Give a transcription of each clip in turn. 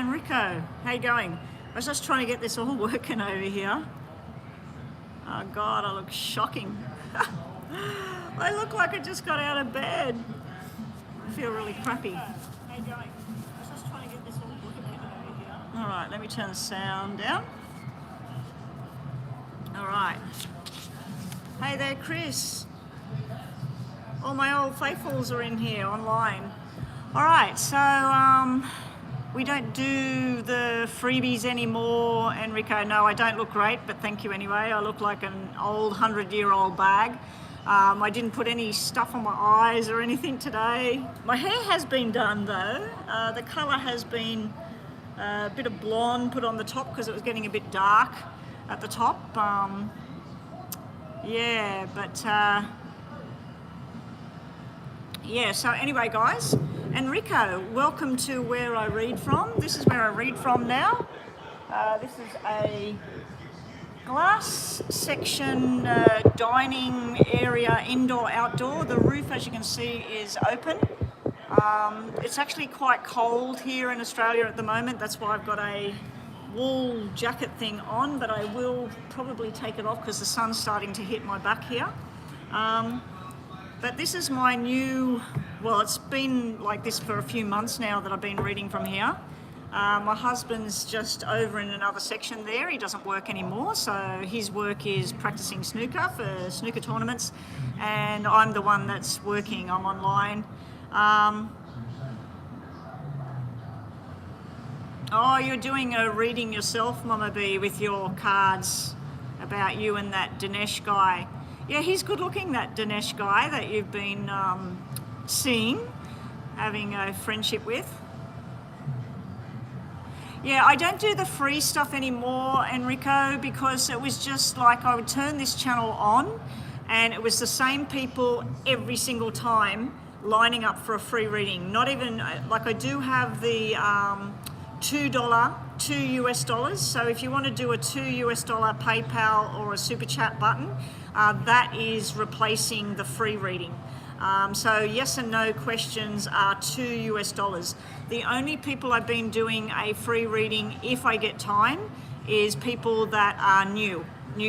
Enrico, how you going? I was just trying to get this all working over here. Oh God, I look shocking. I look like I just got out of bed. I feel really crappy. How you going? I was just trying to get this all working over here. All right, let me turn the sound down. All right. Hey there, Chris. All my old faithfuls are in here online. All right, so we don't do the freebies anymore, Enrico. No, I don't look great, but thank you anyway. I look like an old 100-year-old bag. I didn't put any stuff on my eyes or anything today. My hair has been done though. The colour has been a bit of blonde put on the top because it was getting a bit dark at the top. Yeah, so anyway guys, Enrico, welcome to where I read from. This is where I read from now. This is a glass section dining area, indoor, outdoor. The roof, as you can see, is open. It's actually quite cold here in Australia at the moment. That's why I've got a wool jacket thing on, but I will probably take it off because the sun's starting to hit my back here. But this is my new, well, it's been like this for a few months now that I've been reading from here. My husband's just over in another section there. He doesn't work anymore, so his work is practicing snooker for snooker tournaments, and I'm the one that's working. I'm online. Oh, you're doing a reading yourself, Mama B, with your cards about you and that Dinesh guy. Yeah, he's good looking, that Dinesh guy that you've been seeing, having a friendship with. Yeah, I don't do the free stuff anymore, Enrico, because it was just like I would turn this channel on and it was the same people every single time lining up for a free reading. Not even, like I do have the $2 US dollars. So if you want to do a $2 US PayPal or a super chat button, that is replacing the free reading. So yes and no questions are $2 US dollars. The only people I've been doing a free reading, if I get time, is people that are new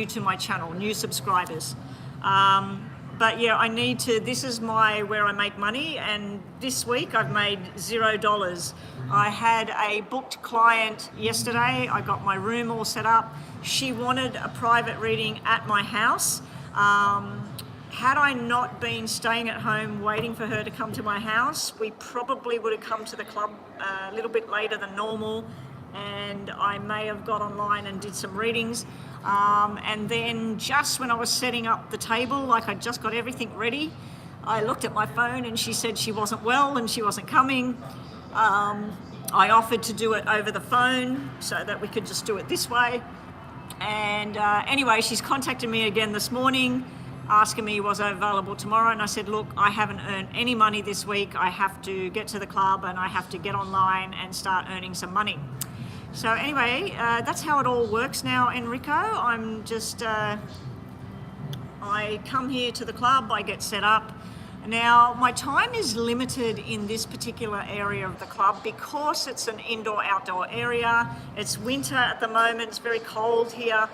to my channel, new subscribers. But yeah, I need to, this is where I make money, and this week I've made $0. I had a booked client yesterday. I got my room all set up. She wanted a private reading at my house. Had I not been staying at home waiting for her to come to my house, we probably would have come to the club a little bit later than normal, and I may have got online and did some readings. And then just when I was setting up the table, like I just got everything ready, I looked at my phone and she said she wasn't well and she wasn't coming. I offered to do it over the phone so that we could just do it this way. And anyway, she's contacted me again this morning, asking me was I available tomorrow, and I said, look, I haven't earned any money this week. I have to get to the club and I have to get online and start earning some money. So anyway, that's how it all works now, Enrico. I'm just, I come here to the club, I get set up. Now, my time is limited in this particular area of the club because it's an indoor-outdoor area. It's winter at the moment, it's very cold here.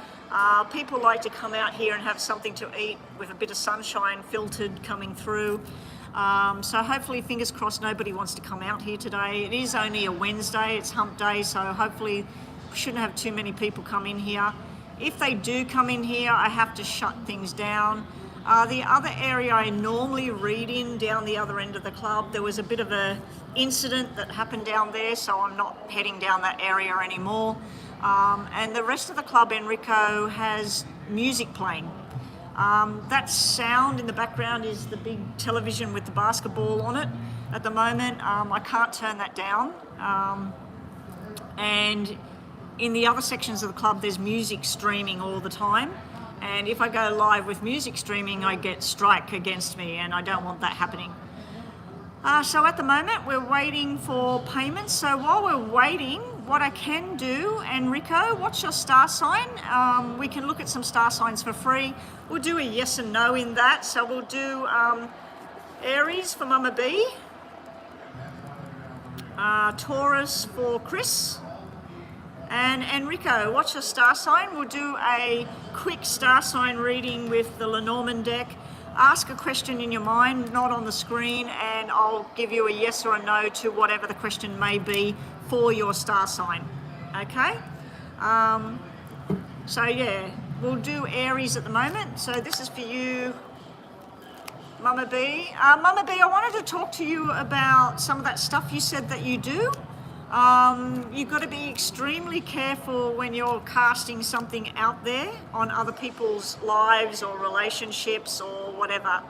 People like to come out here and have something to eat with a bit of sunshine filtered coming through. So hopefully, fingers crossed, nobody wants to come out here today. It is only a Wednesday, it's hump day, so hopefully we shouldn't have too many people come in here. If they do come in here, I have to shut things down. The other area I normally read in, down the other end of the club, there was a bit of an incident that happened down there, so I'm not heading down that area anymore. And the rest of the club, Enrico, has music playing. That sound in the background is the big television with the basketball on it at the moment. I can't turn that down. And in the other sections of the club, there's music streaming all the time. And if I go live with music streaming, I get strike against me, and I don't want that happening. So at the moment, we're waiting for payments. So while we're waiting, what I can do, Enrico, what's your star sign? We can look at some star signs for free. We'll do a yes and no in that. So we'll do Aries for Mama B, Taurus for Chris, And Enrico, what's your star sign? We'll do a quick star sign reading with the Lenormand deck. Ask a question in your mind, not on the screen, and I'll give you a yes or a no to whatever the question may be for your star sign. Okay? So yeah, we'll do Aries at the moment. So this is for you, Mama B. Mama B, I wanted to talk to you about some of that stuff you said that you do. You've got to be extremely careful when you're casting something out there on other people's lives or relationships or whatever.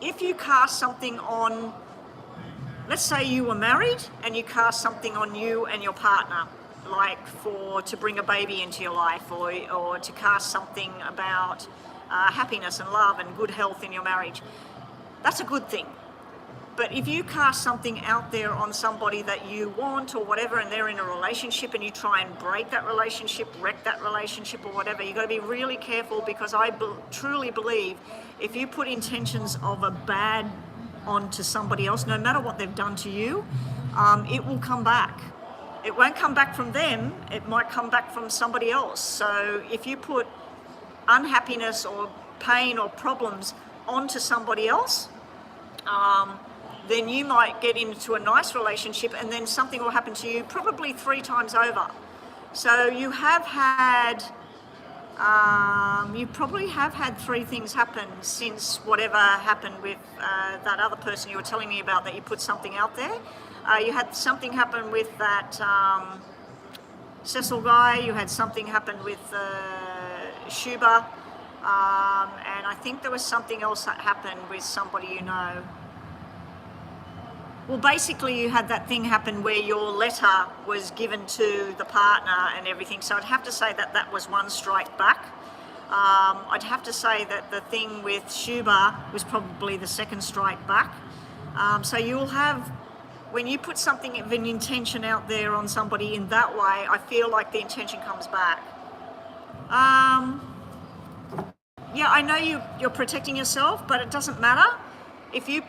If you cast something on, let's say you were married and you cast something on you and your partner, like to bring a baby into your life, or to cast something about happiness and love and good health in your marriage, that's a good thing. But if you cast something out there on somebody that you want or whatever, and they're in a relationship and you try and break that relationship, wreck that relationship or whatever, you've got to be really careful, because I truly believe if you put intentions of a bad onto somebody else, no matter what they've done to you, it will come back. It won't come back from them, it might come back from somebody else. So if you put unhappiness or pain or problems onto somebody else, then you might get into a nice relationship and then something will happen to you probably 3 times over. So you probably have had 3 things happen since whatever happened with that other person you were telling me about, that you put something out there. You had something happen with that Cecil guy, you had something happen with Shuba, and I think there was something else that happened with somebody you know. Well, basically you had that thing happen where your letter was given to the partner and everything, so I'd have to say that that was 1 strike back. I'd have to say that the thing with Shuba was probably the 2nd strike back. So you'll have, when you put something of an intention out there on somebody in that way, I feel like the intention comes back. Yeah, I know you're protecting yourself, but it doesn't matter. If you,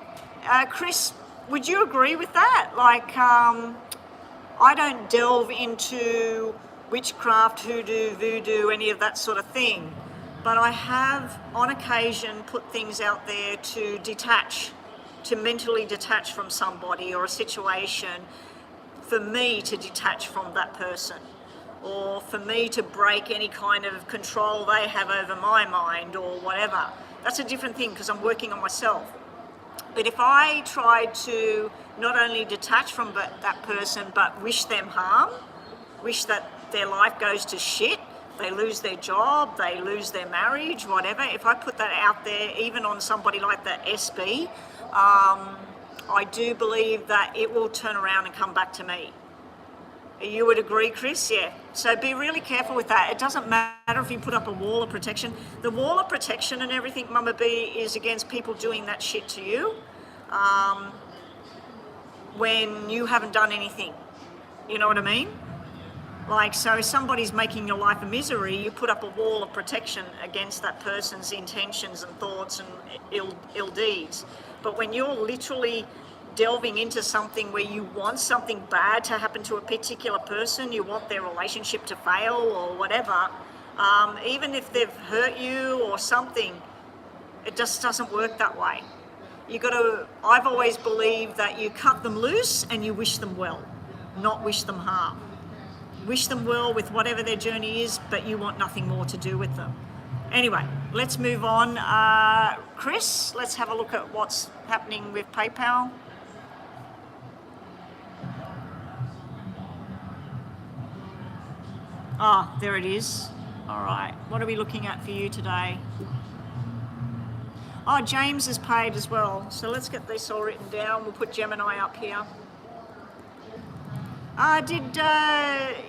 Chris, would you agree with that? Like, I don't delve into witchcraft, hoodoo, voodoo, any of that sort of thing, but I have on occasion put things out there to detach, to mentally detach from somebody or a situation, for me to detach from that person, or for me to break any kind of control they have over my mind or whatever. That's a different thing, because I'm working on myself. But if I tried to not only detach from that person, but wish them harm, wish that their life goes to shit, they lose their job, they lose their marriage, whatever, if I put that out there, even on somebody like the SB, I do believe that it will turn around and come back to me. You would agree, Chris? Yeah. So be really careful with that. It doesn't matter if you put up a wall of protection. The wall of protection and everything, Mama B, is against people doing that shit to you when you haven't done anything. You know what I mean? Like, so if somebody's making your life a misery, you put up a wall of protection against that person's intentions and thoughts and ill deeds. But when you're literally delving into something where you want something bad to happen to a particular person, you want their relationship to fail or whatever, even if they've hurt you or something, it just doesn't work that way. I've always believed that you cut them loose and you wish them well, not wish them harm. Wish them well with whatever their journey is, but you want nothing more to do with them. Anyway, let's move on. Chris, let's have a look at what's happening with PayPal. Ah, there it is. All right, what are we looking at for you today? Oh, James has paid as well. So let's get this all written down. We'll put Gemini up here.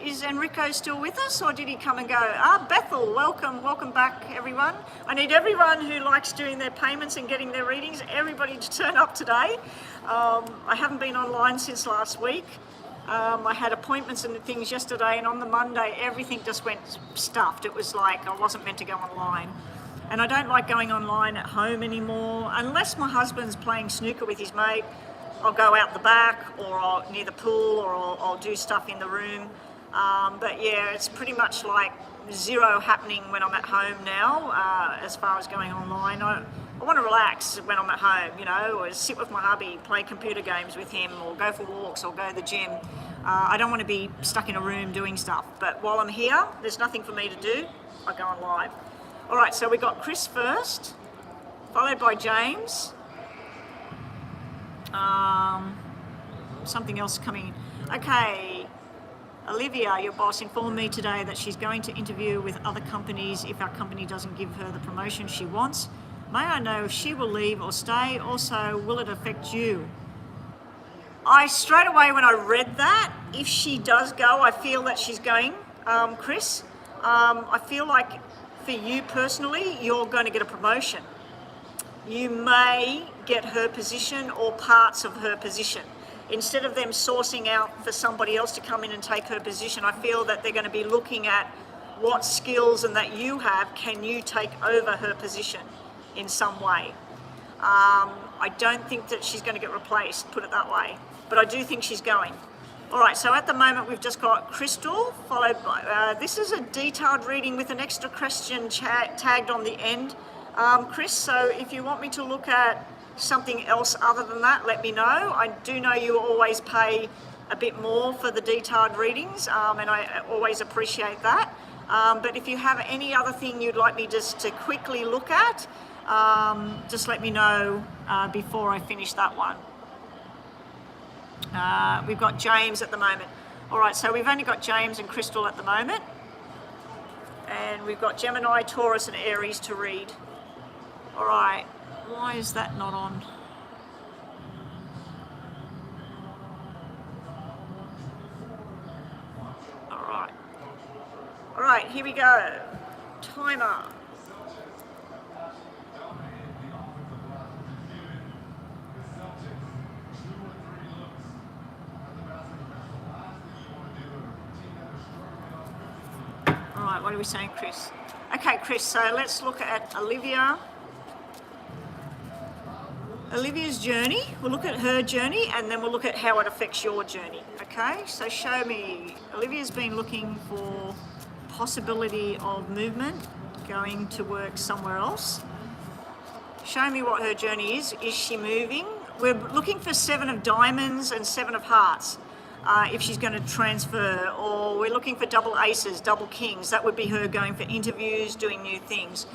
Is Enrico still with us, or did he come and go? Bethel, welcome back, everyone. I need everyone who likes doing their payments and getting their readings, everybody to turn up today. I haven't been online since last week. I had appointments and things yesterday, and on the Monday, everything just went stuffed. It was like I wasn't meant to go online. And I don't like going online at home anymore, unless my husband's playing snooker with his mate. I'll go out the back, or near the pool, or I'll do stuff in the room. But yeah, it's pretty much like zero happening when I'm at home now, as far as going online. I want to relax when I'm at home, you know, or sit with my hubby, play computer games with him, or go for walks, or go to the gym. I don't want to be stuck in a room doing stuff. But while I'm here, there's nothing for me to do. I go on live. All right, so we got Chris first, followed by James. Something else coming. Okay. Olivia, your boss, informed me today that she's going to interview with other companies if our company doesn't give her the promotion she wants. May I know if she will leave or stay? Also, will it affect you? I straight away when I read that, if she does go, I feel that she's going, Chris. I feel like for you personally, you're going to get a promotion. You may get her position or parts of her position. Instead of them sourcing out for somebody else to come in and take her position, I feel that they're going to be looking at what skills and that you have, can you take over her position in some way. I don't think that she's going to get replaced, put it that way, but I do think she's going. All right, so at the moment we've just got Crystal, followed by, this is a detailed reading with an extra question tagged on the end, Chris, so if you want me to look at something else other than that, let me know. I do know you always pay a bit more for the detailed readings, and I always appreciate that. But if you have any other thing you'd like me just to quickly look at, just let me know before I finish that one. We've got James at the moment. All right, so we've only got James and Crystal at the moment. And we've got Gemini, Taurus and Aries to read. All right. Why is that not on? All right, here we go. Timer. All right, what are we saying, Chris? Okay, Chris, so let's look at Olivia. Olivia's journey, we'll look at her journey and then we'll look at how it affects your journey, okay? So show me, Olivia's been looking for possibility of movement, going to work somewhere else. Show me what her journey is. Is she moving? We're looking for 7 of diamonds and 7 of hearts if she's going to transfer, or we're looking for double aces, double kings. That would be her going for interviews, doing new things.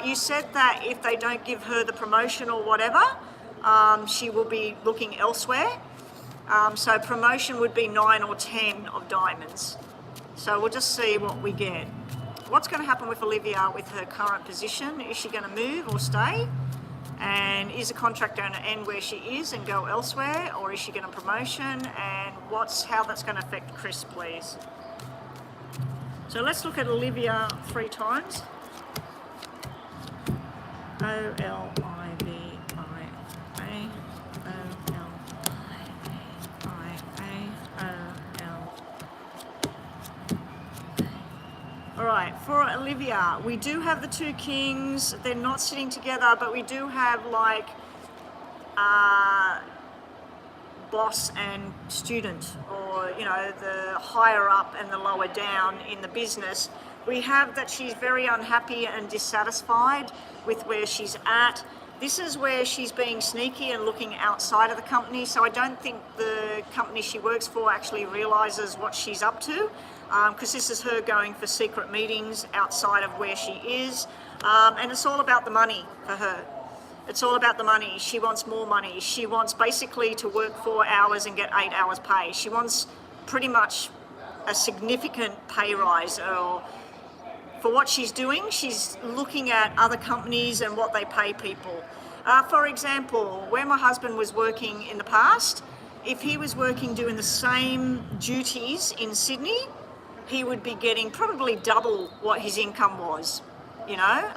You said that if they don't give her the promotion or whatever, she will be looking elsewhere. So promotion would be 9 or 10 of diamonds. So we'll just see what we get. What's going to happen with Olivia with her current position? Is she going to move or stay? And is the contract going to end where she is and go elsewhere, or is she going to promotion? And how that's going to affect Chris, please. So let's look at Olivia 3 times. All right, for Olivia, we do have the 2 kings. They're not sitting together, but we do have like boss and student, or you know, the higher up and the lower down in the business. We have that she's very unhappy and dissatisfied with where she's at. This is where she's being sneaky and looking outside of the company, so I don't think the company she works for actually realizes what she's up to, because this is her going for secret meetings outside of where she is, and it's all about the money for her. It's all about the money. She wants more money. She wants basically to work 4 hours and get 8 hours pay. She wants pretty much a significant pay rise, or for what she's doing, she's looking at other companies and what they pay people. For example, where my husband was working in the past, if he was working doing the same duties in Sydney, he would be getting probably double what his income was, you know.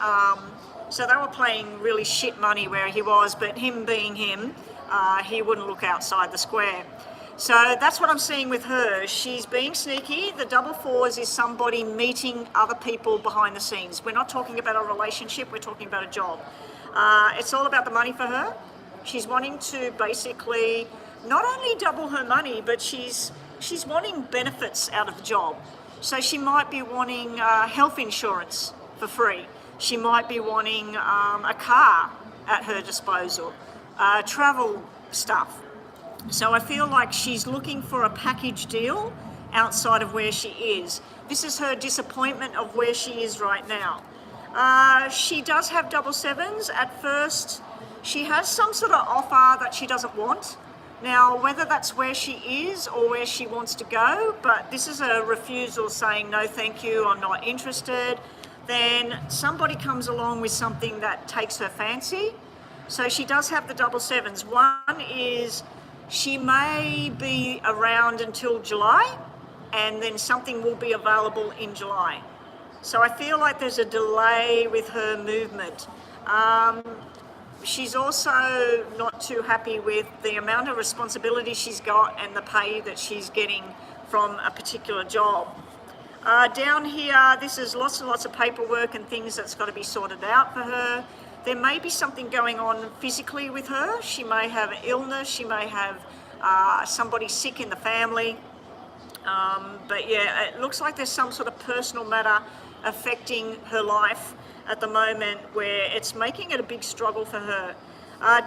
So they were paying really shit money where he was, but him being him, he wouldn't look outside the square. So that's what I'm seeing with her. She's being sneaky. The double 4s is somebody meeting other people behind the scenes. We're not talking about a relationship, we're talking about a job. It's all about the money for her. She's wanting to basically not only double her money, but she's she's wanting benefits out of the job. So she might be wanting health insurance for free. She might be wanting a car at her disposal, travel stuff. So I feel like she's looking for a package deal outside of where she is. This is her disappointment of where she is right now. She does have double sevens. At first, she has some sort of offer that she doesn't want. Now, whether that's where she is or where she wants to go, but this is a refusal saying, no, thank you, I'm not interested. Then somebody comes along with something that takes her fancy. So she does have the double sevens. One is she may be around until July, and then something will be available in July. So I feel like there's a delay with her movement. She's also not too happy with the amount of responsibility she's got and the pay that she's getting from a particular job. Down here, this is lots and lots of paperwork and things that's got to be sorted out for her. There may be something going on physically with her. She may have an illness, she may have somebody sick in the family. But yeah, it looks like there's some sort of personal matter affecting her life at the moment where it's making it a big struggle for her.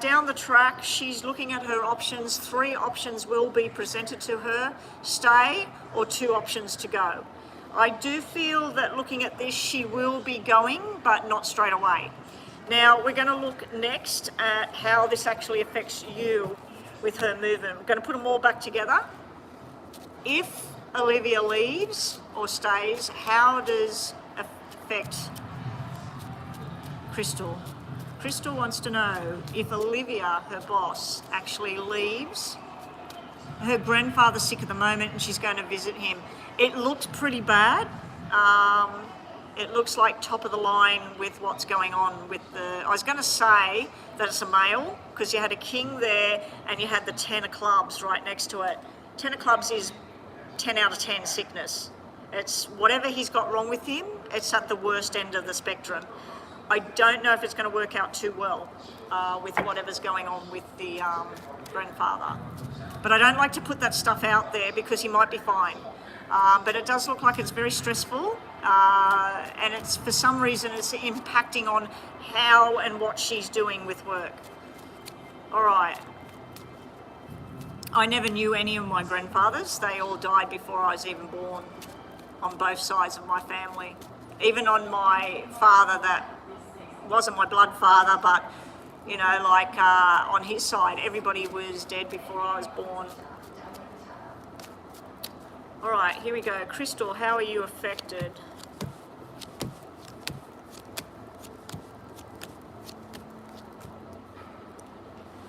Down the track, she's looking at her options. 3 options will be presented to her, stay, or 2 options to go. I do feel that looking at this, she will be going, but not straight away. Now, we're going to look next at how this actually affects you with her movement. We're going to put them all back together. If Olivia leaves or stays, how does it affect Crystal? Crystal wants to know if Olivia, her boss, actually leaves. Her grandfather's sick at the moment and she's going to visit him. It looked pretty bad. It looks like top of the line with what's going on with the... I was going to say that it's a male because you had a king there and you had the 10 of clubs right next to it. 10 of clubs is 10 out of 10 sickness. It's whatever he's got wrong with him, it's at the worst end of the spectrum. I don't know if it's going to work out too well with whatever's going on with the grandfather. But I don't like to put that stuff out there because he might be fine. But it does look like it's very stressful and it's for some reason it's impacting on how and what she's doing with work. All right. I never knew any of my grandfathers. They all died before I was even born on both sides of my family. Even on my father that wasn't my blood father, but you know, like on his side, everybody was dead before I was born. All right, here we go. Crystal, how are you affected?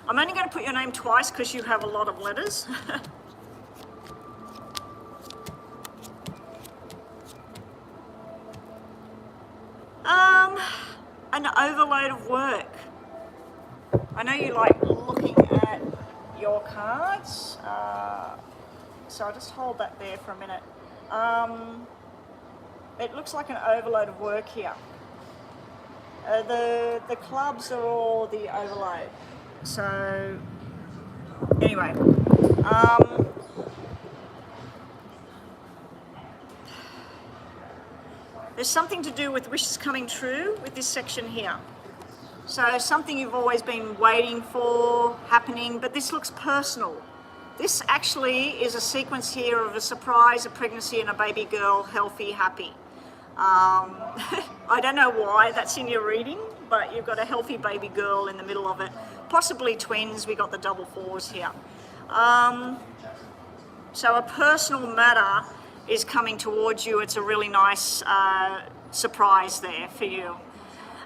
I'm only going to put your name twice because you have a lot of letters. An overload of work. I know you like looking at your cards, so I'll just hold that there for a minute. It looks like an overload of work here. The clubs are all the overload. So anyway, there's something to do with wishes coming true with this section here. So something you've always been waiting for happening, but this looks personal. This actually is a sequence here of a surprise, a pregnancy and a baby girl, healthy, happy. I don't know why that's in your reading, but you've got a healthy baby girl in the middle of it. Possibly twins, we got the double 4s here. So a personal matter is coming towards you. It's a really nice surprise there for you.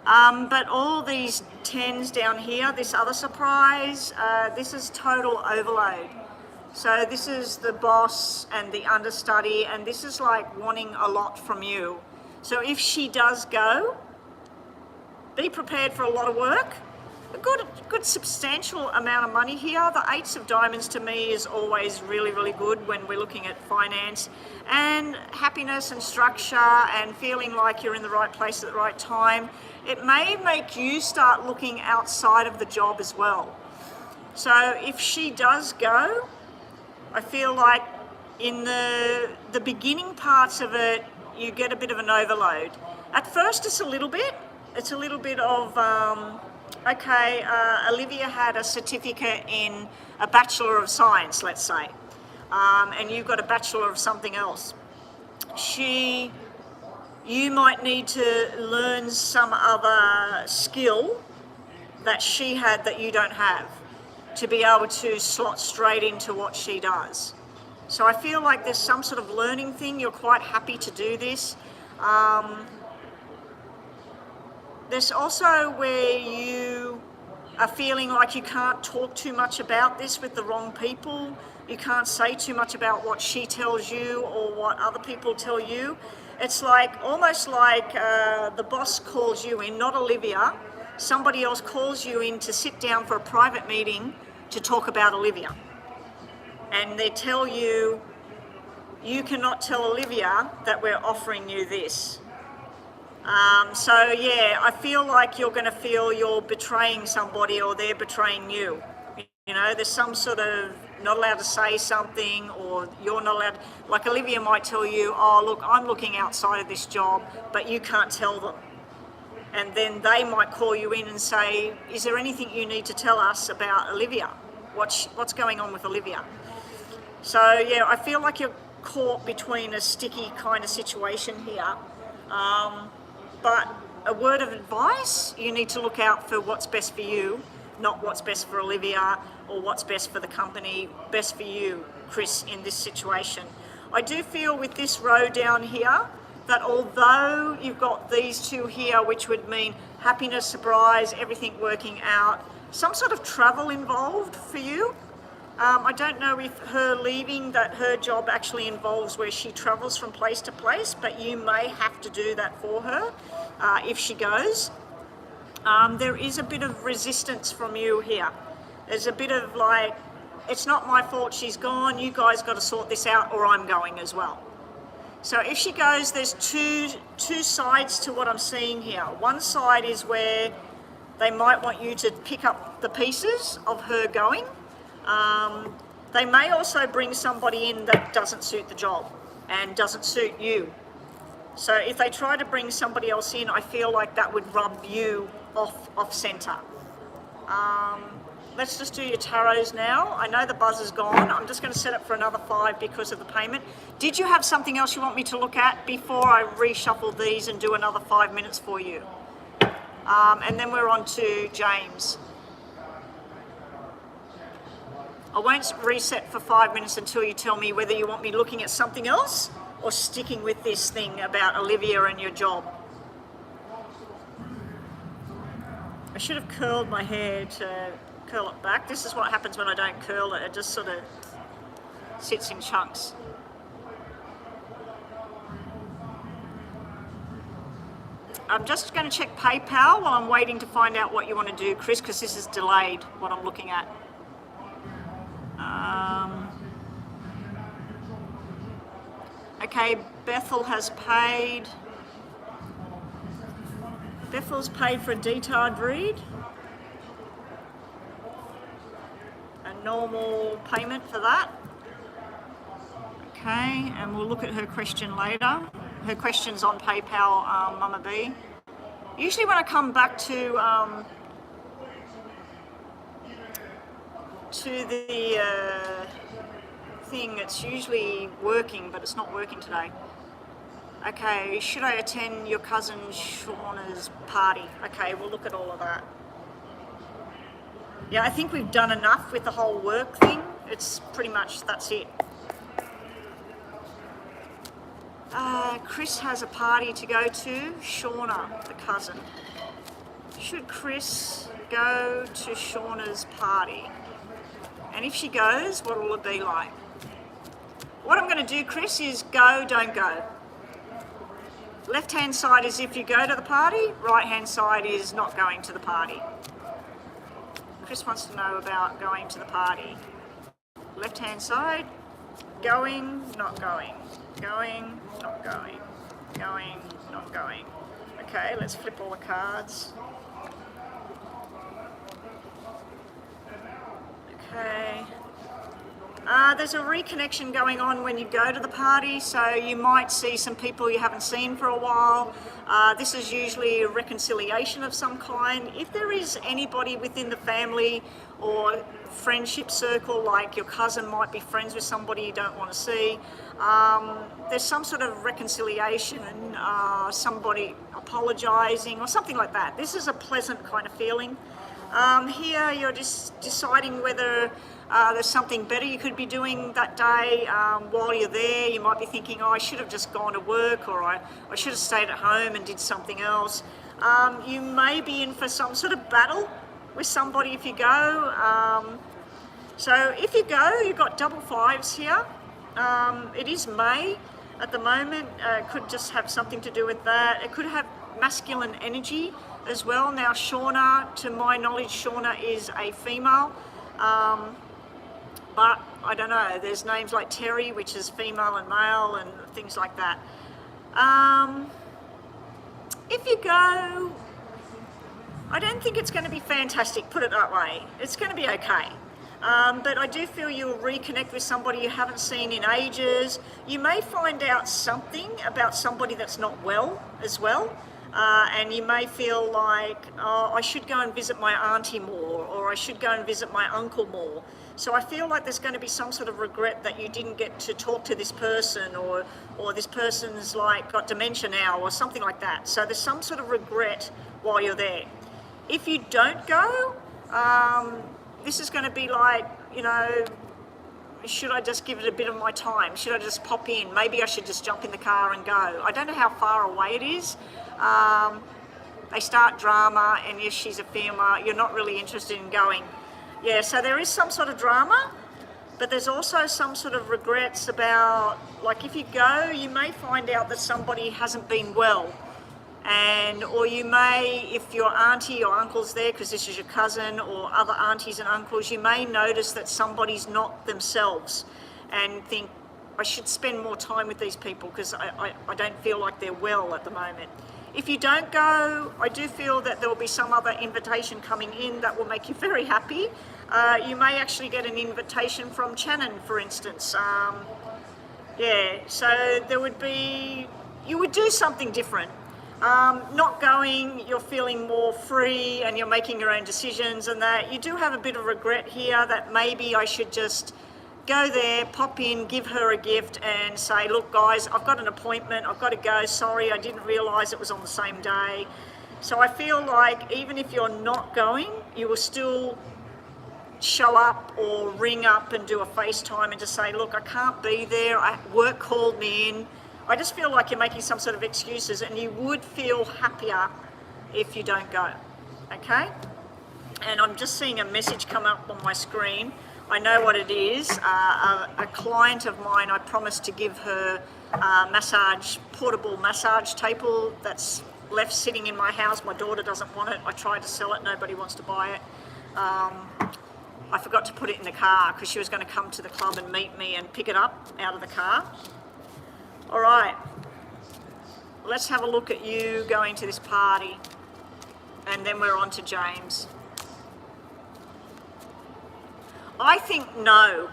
But all these 10s down here, this other surprise, this is total overload. So this is the boss and the understudy, and this is like wanting a lot from you. So if she does go, be prepared for a lot of work. A good substantial amount of money here. The 8s of diamonds to me is always really, really good when we're looking at finance and happiness and structure and feeling like you're in the right place at the right time. It may make you start looking outside of the job as well. So if she does go, I feel like in the beginning parts of it, you get a bit of an overload. At first, it's a little bit of, okay, Olivia had a certificate in a Bachelor of Science, let's say, and you've got a Bachelor of something else. You might need to learn some other skill that she had that you don't have to be able to slot straight into what she does. So I feel like there's some sort of learning thing. You're quite happy to do this. There's also where you are feeling like you can't talk too much about this with the wrong people. You can't say too much about what she tells you or what other people tell you. It's like almost like the boss calls you in, not Olivia. Somebody else calls you in to sit down for a private meeting to talk about Olivia. And they tell you, you cannot tell Olivia that we're offering you this. So yeah, I feel like you're going to feel you're betraying somebody or they're betraying you. You know, there's some sort of not allowed to say something, or you're not allowed, like Olivia might tell you, oh look, I'm looking outside of this job, but you can't tell them. And then they might call you in and say, is there anything you need to tell us about Olivia? What's going on with Olivia? So yeah, I feel like you're caught between a sticky kind of situation here. But a word of advice, you need to look out for what's best for you, not what's best for Olivia or what's best for the company, best for you, Chris, in this situation. I do feel with this row down here that although you've got these two here, which would mean happiness, surprise, everything working out, some sort of travel involved for you. I don't know if her leaving, that her job actually involves where she travels from place to place, but you may have to do that for her if she goes. There is a bit of resistance from you here. There's a bit of like, it's not my fault she's gone, you guys got to sort this out or I'm going as well. So if she goes, there's two sides to what I'm seeing here. One side is where they might want you to pick up the pieces of her going. They may also bring somebody in that doesn't suit the job and doesn't suit you. So if they try to bring somebody else in, I feel like that would rub you off centre. Let's just do your tarots now. I know the buzzer's gone. I'm just going to set it for another 5 because of the payment. Did you have something else you want me to look at before I reshuffle these and do another 5 minutes for you? And then we're on to James. I won't reset for 5 minutes until you tell me whether you want me looking at something else or sticking with this thing about Olivia and your job. I should have curled my hair to curl it back. This is what happens when I don't curl it. It just sort of sits in chunks. I'm just going to check PayPal while I'm waiting to find out what you want to do, Chris, because this is delayed, what I'm looking at. Okay, Bethel has paid. Bethel's paid for a detailed read. A normal payment for that. Okay, and we'll look at her question later. Her question's on PayPal, Mama B. Usually when I come back to the thing, it's usually working, but it's not working today. Okay, should I attend your cousin Shauna's party? Okay, we'll look at all of that. Yeah, I think we've done enough with the whole work thing. It's pretty much, that's it. Chris has a party to go to. Shauna, the cousin. Should Chris go to Shauna's party? And if she goes, what will it be like? What I'm going to do, Chris, is go, don't go. Left-hand side is if you go to the party, right-hand side is not going to the party. Chris wants to know about going to the party. Left-hand side, going, not going. Going, not going. Going, not going. Okay, let's flip all the cards. Okay. There's a reconnection going on when you go to the party, so you might see some people you haven't seen for a while. This is usually a reconciliation of some kind. If there is anybody within the family or friendship circle, like your cousin might be friends with somebody you don't want to see, there's some sort of reconciliation and somebody apologising or something like that. This is a pleasant kind of feeling. Here you're just deciding whether there's something better you could be doing that day. While you're there, you might be thinking, oh, I should have just gone to work, or I should have stayed at home and did something else. You may be in for some sort of battle with somebody if you go. So if you go, you've got double fives here. It is May at the moment. It could just have something to do with that. It could have masculine energy as well. Now, Shauna, to my knowledge, Shauna is a female. But I don't know, there's names like Terry, which is female and male and things like that. If you go, I don't think it's going to be fantastic, put it that way. It's going to be okay. But I do feel you'll reconnect with somebody you haven't seen in ages. You may find out something about somebody that's not well as well. And you may feel like, oh, I should go and visit my auntie more, or I should go and visit my uncle more. So I feel like there's going to be some sort of regret that you didn't get to talk to this person, or this person's like got dementia now, or something like that. So there's some sort of regret while you're there. If you don't go, this is going to be like, you know, should I just give it a bit of my time? Should I just pop in? Maybe I should just jump in the car and go. I don't know how far away it is. They start drama, and if she's a female, you're not really interested in going. Yeah, so there is some sort of drama, but there's also some sort of regrets about, like if you go, you may find out that somebody hasn't been well. Or you may, if your auntie or uncle's there, because this is your cousin, or other aunties and uncles, you may notice that somebody's not themselves and think, I should spend more time with these people because I don't feel like they're well at the moment. If you don't go, I do feel that there will be some other invitation coming in that will make you very happy. You may actually get an invitation from Shannon, for instance. Yeah, so there would be, you would do something different. Not going, you're feeling more free and you're making your own decisions, and that you do have a bit of regret here that maybe I should just go there, pop in, give her a gift and say, look guys, I've got an appointment, I've got to go, sorry, I didn't realise it was on the same day. So I feel like even if you're not going, you will still show up or ring up and do a FaceTime and just say, look, I can't be there, work called me in. I just feel like you're making some sort of excuses, and you would feel happier if you don't go, okay? And I'm just seeing a message come up on my screen. I know what it is. A client of mine, I promised to give her a portable massage table that's left sitting in my house. My daughter doesn't want it. I tried to sell it, nobody wants to buy it. I forgot to put it in the car because she was going to come to the club and meet me and pick it up out of the car. All right, let's have a look at you going to this party, and then we're on to James. I think no.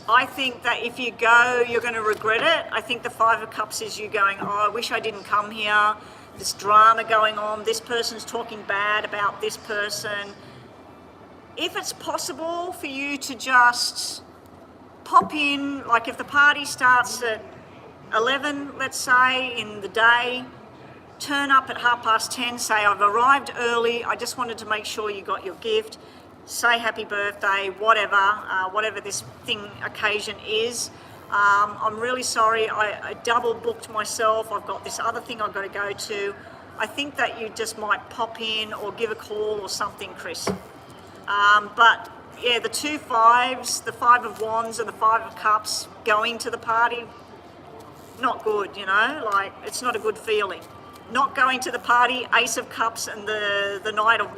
I think that if you go, you're going to regret it. I think the Five of Cups is you going, oh, I wish I didn't come here. This drama going on, this person's talking bad about this person. If it's possible for you to just pop in, like if the party starts at 11, let's say, in the day, turn up at 10:30, say, I've arrived early, I just wanted to make sure you got your gift, say happy birthday, whatever this occasion is. I'm really sorry, I double booked myself, I've got this other thing I've got to go to. I think that you just might pop in or give a call or something, Chris. But yeah, the 2 fives, the 5 of Wands and the 5 of Cups going to the party, not good, you know, like it's not a good feeling. Not going to the party, Ace of Cups and the Knight of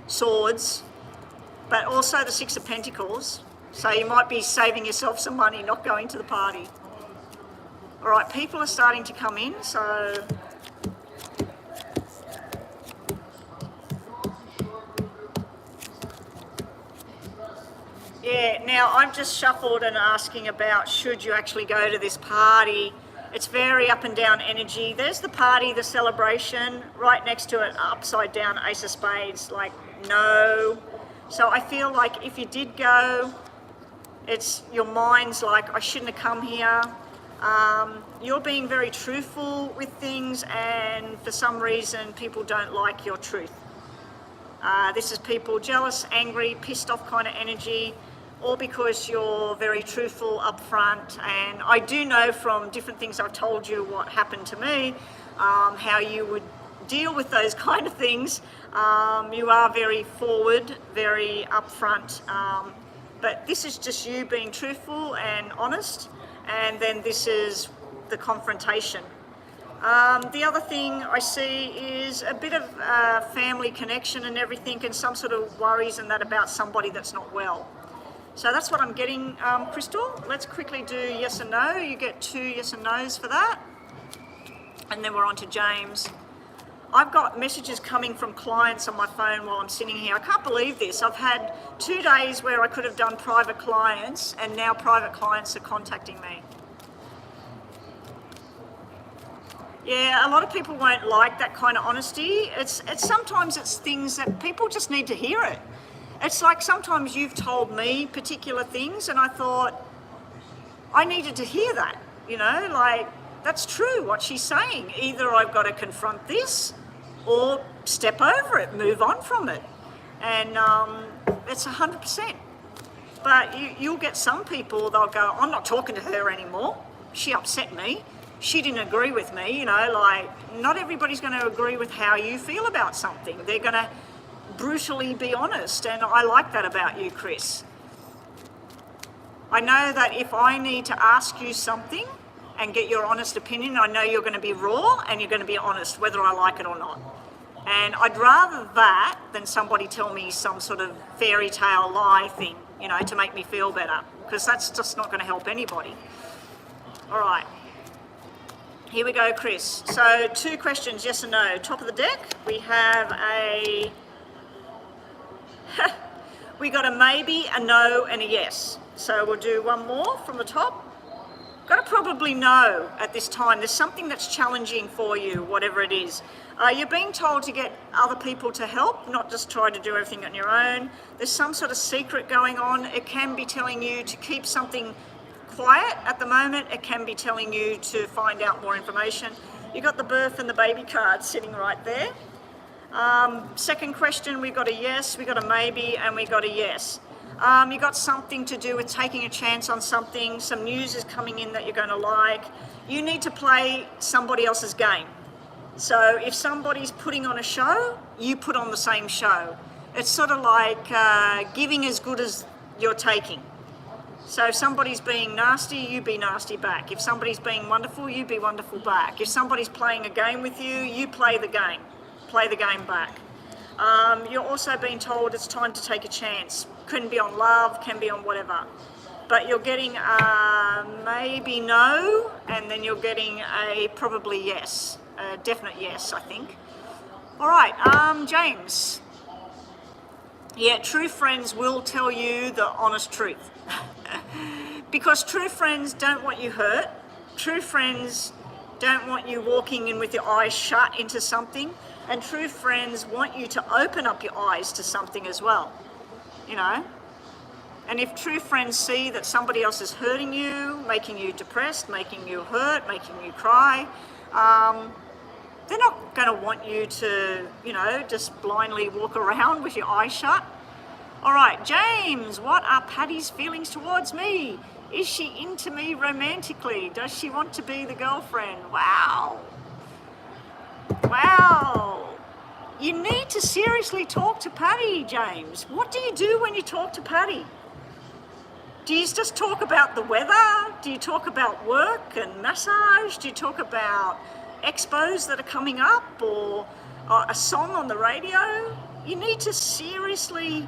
Swords, but also the 6 of Pentacles. So you might be saving yourself some money not going to the party. All right, people are starting to come in, so Yeah, now I'm just shuffled and asking about should you actually go to this party. It's very up and down energy. There's the party, the celebration, right next to it, upside down ace of spades, like no. So I feel like if you did go, it's your mind's like, I shouldn't have come here. You're being very truthful with things, and for some reason people don't like your truth. This is people jealous, angry, pissed off kind of energy, all because you're very truthful up front. And I do know from different things I've told you what happened to me, how you would deal with those kind of things. You are very forward, very upfront, but this is just you being truthful and honest, and then this is the confrontation. The other thing I see is a bit of family connection and everything, and some sort of worries and that about somebody that's not well. So that's what I'm getting, Crystal. Let's quickly do yes and no. You get 2 yes and no's for that. And then we're on to James. I've got messages coming from clients on my phone while I'm sitting here. I can't believe this. I've had 2 days where I could have done private clients, and now private clients are contacting me. Yeah, a lot of people won't like that kind of honesty. It's sometimes it's things that people just need to hear it. It's like sometimes you've told me particular things and I thought I needed to hear that, you know, like that's true what she's saying. Either I've got to confront this or step over it, move on from it. And it's 100%. But you'll get some people, they'll go, I'm not talking to her anymore. She upset me. She didn't agree with me, you know, like not everybody's going to agree with how you feel about something. They're going to brutally be honest, and I like that about you, Chris. I know that if I need to ask you something and get your honest opinion, I know you're going to be raw and you're going to be honest whether I like it or not. And I'd rather that than somebody tell me some sort of fairy tale lie thing, you know, to make me feel better, because that's just not going to help anybody. All right. Here we go, Chris. So 2 questions, yes and no. Top of the deck, we have a... we got a maybe, a no, and a yes. So we'll do one more from the top. Got to probably know at this time. There's something that's challenging for you, whatever it is. You're being told to get other people to help, not just try to do everything on your own. There's some sort of secret going on. It can be telling you to keep something quiet at the moment. It can be telling you to find out more information. You got the birth and the baby card sitting right there. Second question, we got a yes, we got a maybe, and we got a yes. You got something to do with taking a chance on something. Some news is coming in that you're going to like. You need to play somebody else's game. So if somebody's putting on a show, you put on the same show. It's sort of like giving as good as you're taking. So if somebody's being nasty, you be nasty back. If somebody's being wonderful, you be wonderful back. If somebody's playing a game with you, you play the game. Play the game back. You're also being told it's time to take a chance. Couldn't be on love, can be on whatever. But you're getting a maybe no, and then you're getting a probably yes. A definite yes, I think. All right, James. Yeah, true friends will tell you the honest truth. Because true friends don't want you hurt. True friends don't want you walking in with your eyes shut into something. And true friends want you to open up your eyes to something as well, you know. And if true friends see that somebody else is hurting you, making you depressed, making you hurt, making you cry, they're not going to want you to, you know, just blindly walk around with your eyes shut. All right, James, what are Patty's feelings towards me? Is she into me romantically? Does she want to be the girlfriend? Wow. Wow. You need to seriously talk to Patty, James. What do you do when you talk to Patty? Do you just talk about the weather? Do you talk about work and massage? Do you talk about expos that are coming up, or a song on the radio? You need to seriously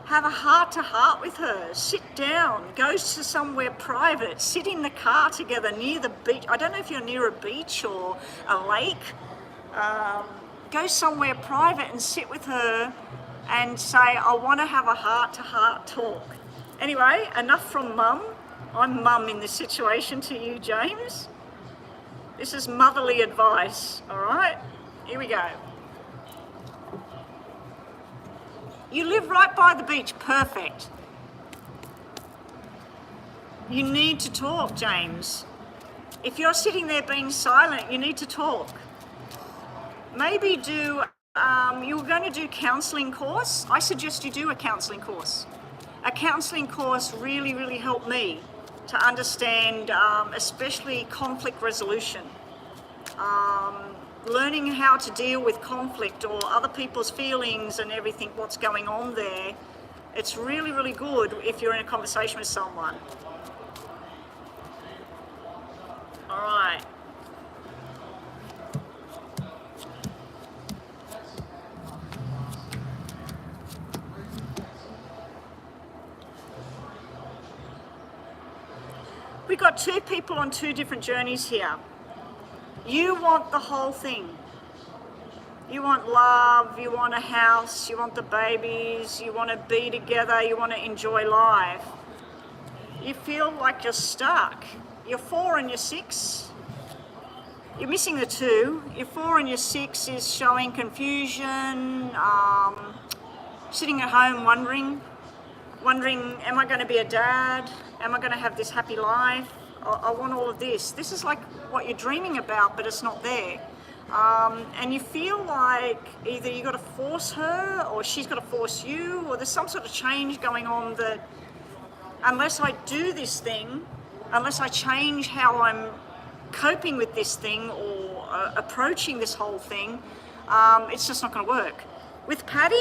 have a heart-to-heart with her. Sit down, go to somewhere private, sit in the car together near the beach. I don't know if you're near a beach or a lake. Go somewhere private and sit with her and say, I want to have a heart-to-heart talk. Anyway, enough from mum. I'm mum in this situation to you, James. This is motherly advice, all right? Here we go. You live right by the beach, perfect. You need to talk, James. If you're sitting there being silent, you need to talk. Maybe you're going to do counselling course. I suggest you do a counselling course. A counselling course really, really helped me to understand, especially conflict resolution. Learning how to deal with conflict or other people's feelings and everything, what's going on there. It's really, really good if you're in a conversation with someone. All right. We've got two people on two different journeys here. You want the whole thing. You want love, you want a house, you want the babies, you want to be together, you want to enjoy life. You feel like you're stuck. Your 4 and your 6, you're missing the 2. Your 4 and your 6 is showing confusion, sitting at home wondering, am I going to be a dad? Am I going to have this happy life? I want all of this. This is like what you're dreaming about, but it's not there. And you feel like either you've got to force her or she's got to force you, or there's some sort of change going on that unless I do this thing, unless I change how I'm coping with this thing or approaching this whole thing, it's just not going to work. With Patty,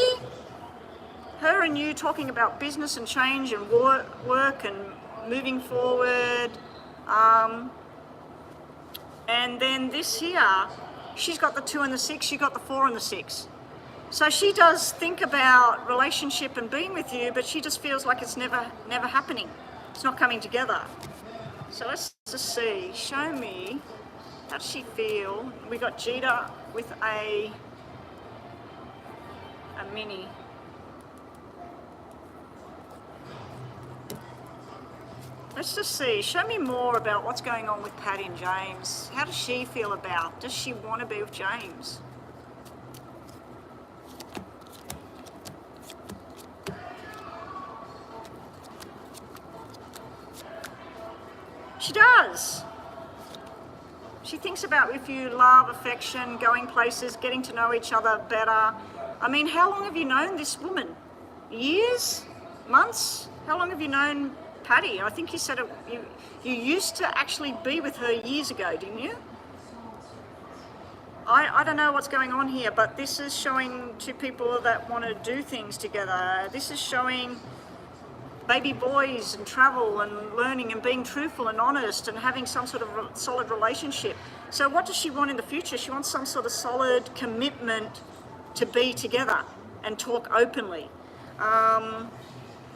her and you talking about business and change and work and moving forward. And then this here, she's got the 2 and the 6, you got the 4 and the 6. So she does think about relationship and being with you, but she just feels like it's never happening. It's not coming together. So let's just see. Show me, how does she feel? We got Jita with a mini. Let's just see. Show me more about what's going on with Patty and James. How does she feel about? Does she want to be with James? She does. She thinks about if you love, affection, going places, getting to know each other better. I mean, how long have you known this woman? Years? Months? How long have you known Patty? I think you said you used to actually be with her years ago, didn't you? I don't know what's going on here, but this is showing two people that want to do things together. This is showing baby boys and travel and learning and being truthful and honest and having some sort of solid relationship. So what does she want in the future? She wants some sort of solid commitment to be together and talk openly.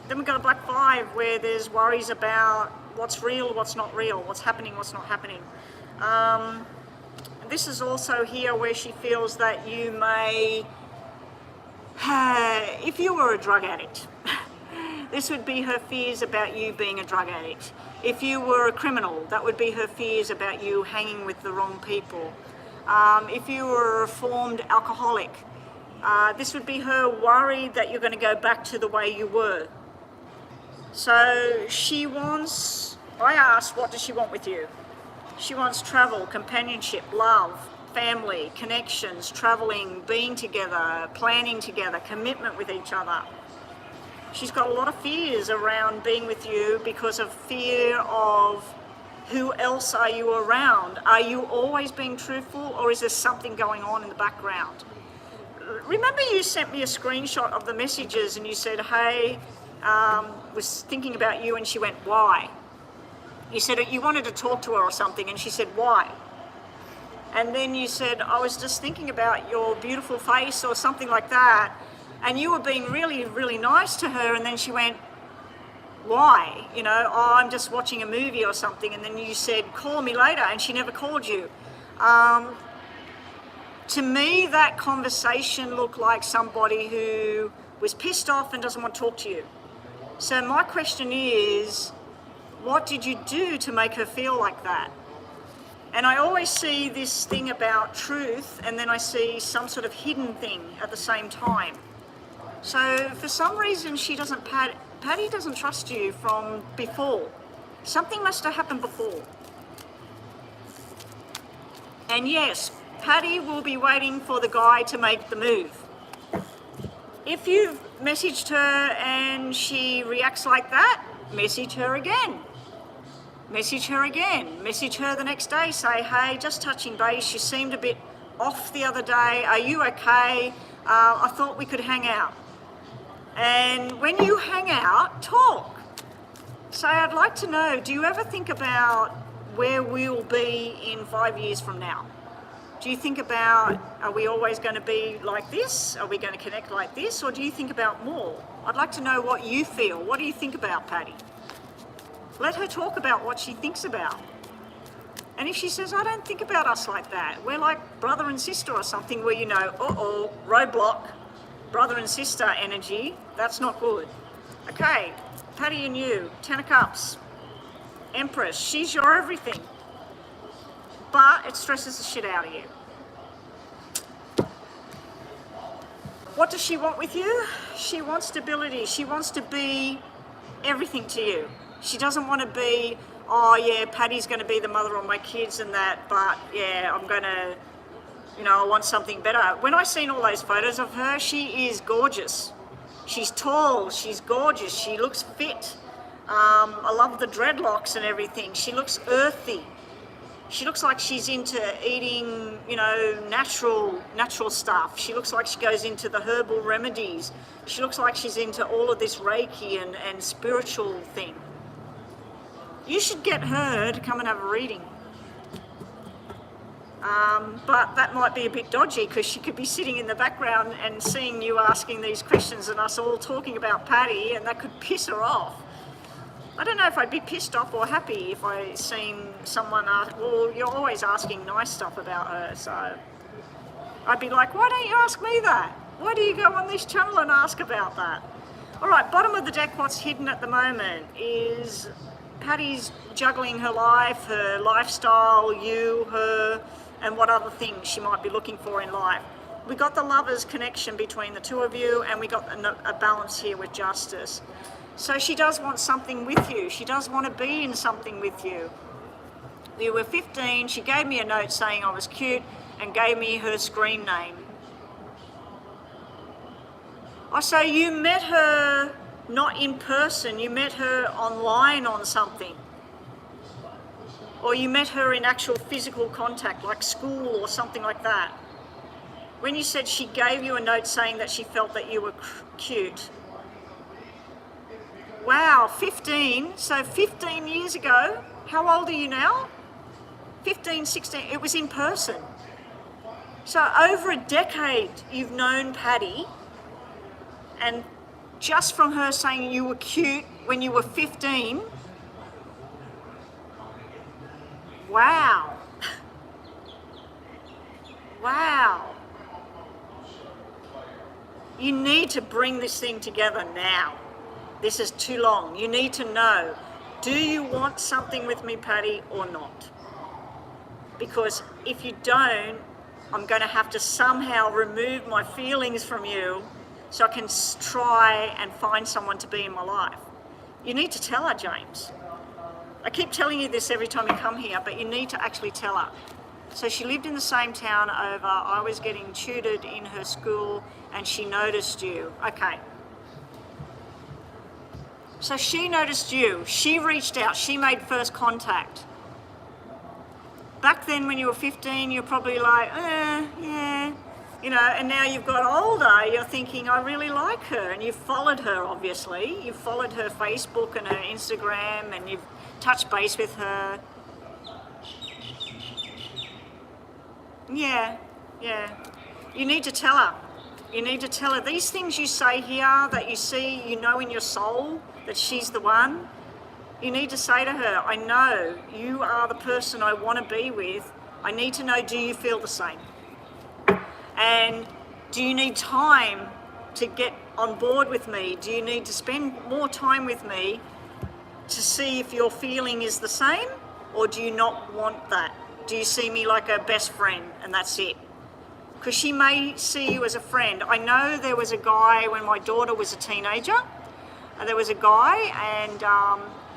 Then we've got a black 5 where there's worries about what's real, what's not real, what's happening, what's not happening. This is also here where she feels that you may, if you were a drug addict, this would be her fears about you being a drug addict. If you were a criminal, that would be her fears about you hanging with the wrong people. If you were a reformed alcoholic, this would be her worry that you're going to go back to the way you were. So she wants, I asked, what does she want with you? She wants travel, companionship, love, family, connections, traveling, being together, planning together, commitment with each other. She's got a lot of fears around being with you because of fear of who else are you around? Are you always being truthful, or is there something going on in the background? Remember you sent me a screenshot of the messages and you said, hey, was thinking about you, and she went, why? You said you wanted to talk to her or something, and she said, why? And then you said, I was just thinking about your beautiful face or something like that, and you were being really, really nice to her, and then she went, why? You know, oh, I'm just watching a movie or something, and then you said, call me later, and she never called you. To me, that conversation looked like somebody who was pissed off and doesn't want to talk to you. So my question is, what did you do to make her feel like that? And I always see this thing about truth, and then I see some sort of hidden thing at the same time. So for some reason, Patty doesn't trust you from before. Something must have happened before. And yes, Patty will be waiting for the guy to make the move. If you've messaged her and she reacts like that, message her again. Message her again. Message her the next day. Say, hey, just touching base. You seemed a bit off the other day. Are you okay? I thought we could hang out. And when you hang out, talk. Say, I'd like to know, do you ever think about where we'll be in 5 years from now? Do you think about, are we always going to be like this? Are we going to connect like this? Or do you think about more? I'd like to know what you feel. What do you think about Patty? Let her talk about what she thinks about. And if she says, I don't think about us like that, we're like brother and sister or something, where you know, uh-oh, roadblock, brother and sister energy, that's not good. Okay, Patty and you, 10 of Cups, Empress, she's your everything. But it stresses the shit out of you. What does she want with you? She wants stability. She wants to be everything to you. She doesn't want to be, oh yeah, Patty's going to be the mother of my kids and that, but yeah, I'm going to, I want something better. When I seen all those photos of her, she is gorgeous. She's tall, she's gorgeous, she looks fit. I love the dreadlocks and everything. She looks earthy. She looks like she's into eating, natural stuff. She looks like she goes into the herbal remedies. She looks like she's into all of this Reiki and spiritual thing. You should get her to come and have a reading. But that might be a bit dodgy, because she could be sitting in the background and seeing you asking these questions and us all talking about Patty, and that could piss her off. I don't know if I'd be pissed off or happy if I seen someone ask, well, you're always asking nice stuff about her, so I'd be like, why don't you ask me that? Why do you go on this channel and ask about that? All right, bottom of the deck, what's hidden at the moment is Patty's juggling her life, her lifestyle, you, her, and what other things she might be looking for in life. We got the lovers connection between the two of you, and we got a balance here with justice. So she does want something with you. She does want to be in something with you. We were 15. She gave me a note saying I was cute and gave me her screen name. Oh, so you met her not in person. You met her online on something. Or you met her in actual physical contact, like school or something like that. When you said she gave you a note saying that she felt that you were cute. Wow, 15, so 15 years ago, how old are you now? 15, 16, it was in person. So over a decade you've known Patty, and just from her saying you were cute when you were 15, wow. Wow. You need to bring this thing together now. This is too long. You need to know, do you want something with me, Patty, or not? Because if you don't, I'm going to have to somehow remove my feelings from you so I can try and find someone to be in my life. You need to tell her, James. I keep telling you this every time you come here, but you need to actually tell her. So she lived in the same town over. I was getting tutored in her school and she noticed you. Okay. So she noticed you, she reached out, she made first contact. Back then when you were 15, you're probably like, yeah, and now you've got older, you're thinking, I really like her, and you've followed her, obviously. You've followed her Facebook and her Instagram, and you've touched base with her. Yeah. You need to tell her. You need to tell her these things you say here that you see, in your soul, that she's the one. You need to say to her, I know you are the person I want to be with. I need to know, do you feel the same? And do you need time to get on board with me? Do you need to spend more time with me to see if your feeling is the same, or do you not want that? Do you see me like a best friend and that's it? Because she may see you as a friend. I know there was a guy when my daughter was a teenager, there was a guy, and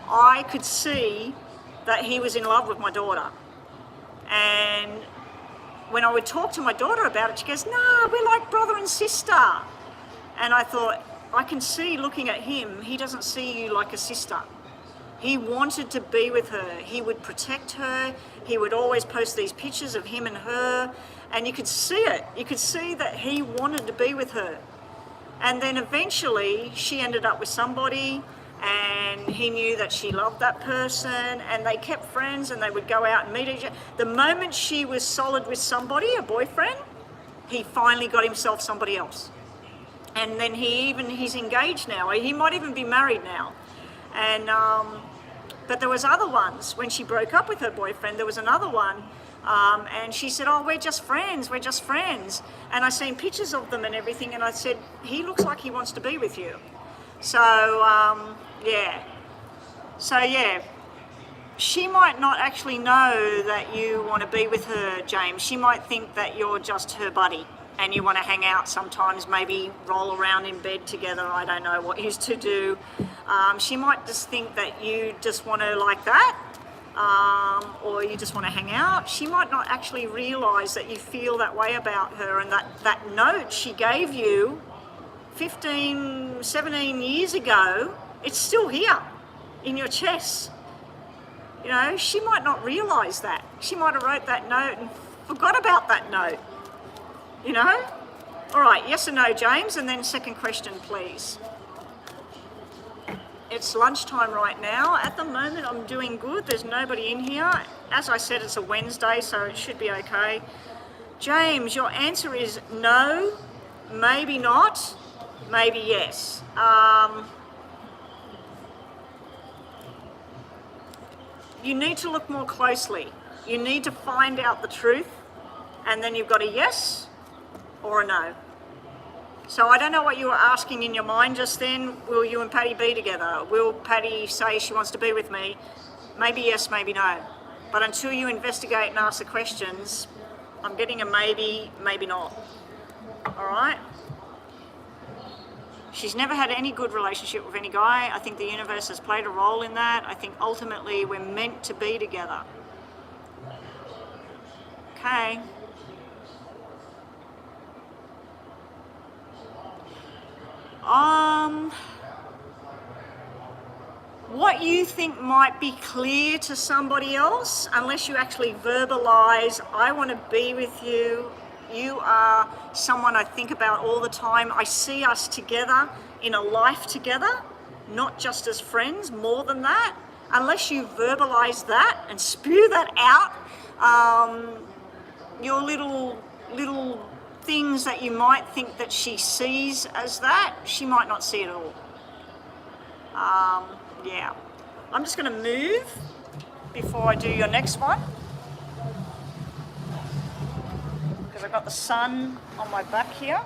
I could see that he was in love with my daughter. And when I would talk to my daughter about it, she goes, "No, we're like brother and sister." And I thought, I can see looking at him, he doesn't see you like a sister. He wanted to be with her. He would protect her. He would always post these pictures of him and her, and you could see it. You could see that he wanted to be with her. And then eventually she ended up with somebody, and he knew that she loved that person, and they kept friends, and they would go out and meet each other. The moment she was solid with somebody, a boyfriend, he finally got himself somebody else. And then he's engaged now. He might even be married now. And but there was other ones. When she broke up with her boyfriend, there was another one, and she said, "Oh, we're just friends, we're just friends." And I seen pictures of them and everything, and I said, "He looks like he wants to be with you." So yeah. So yeah, she might not actually know that you want to be with her, James. She might think that you're just her buddy and you want to hang out sometimes, maybe roll around in bed together. I don't know what you used to do. She might just think that you just want to like that, or you just want to hang out. She might not actually realise that you feel that way about her, and that note she gave you 15, 17 years ago, it's still here in your chest. You know, she might not realise that. She might have wrote that note and forgot about that note, you know? All right, yes or no, James? And then second question, please. It's lunchtime right now. At the moment, I'm doing good. There's nobody in here. As I said, it's a Wednesday, so it should be okay. James, your answer is no, maybe not, maybe yes. You need to look more closely. You need to find out the truth, and then you've got a yes or a no. So I don't know what you were asking in your mind just then. Will you and Patty be together? Will Patty say she wants to be with me? Maybe yes, maybe no. But until you investigate and ask the questions, I'm getting a maybe, maybe not. All right? She's never had any good relationship with any guy. I think the universe has played a role in that. I think ultimately we're meant to be together. Okay. What you think might be clear to somebody else, unless you actually verbalize, I want to be with you. You are someone I think about all the time. I see us together in a life together, not just as friends, more than that. Unless you verbalize that and spew that out, your little things that you might think that she sees as that, she might not see at all. Yeah. I'm just going to move before I do your next one, because I've got the sun on my back here.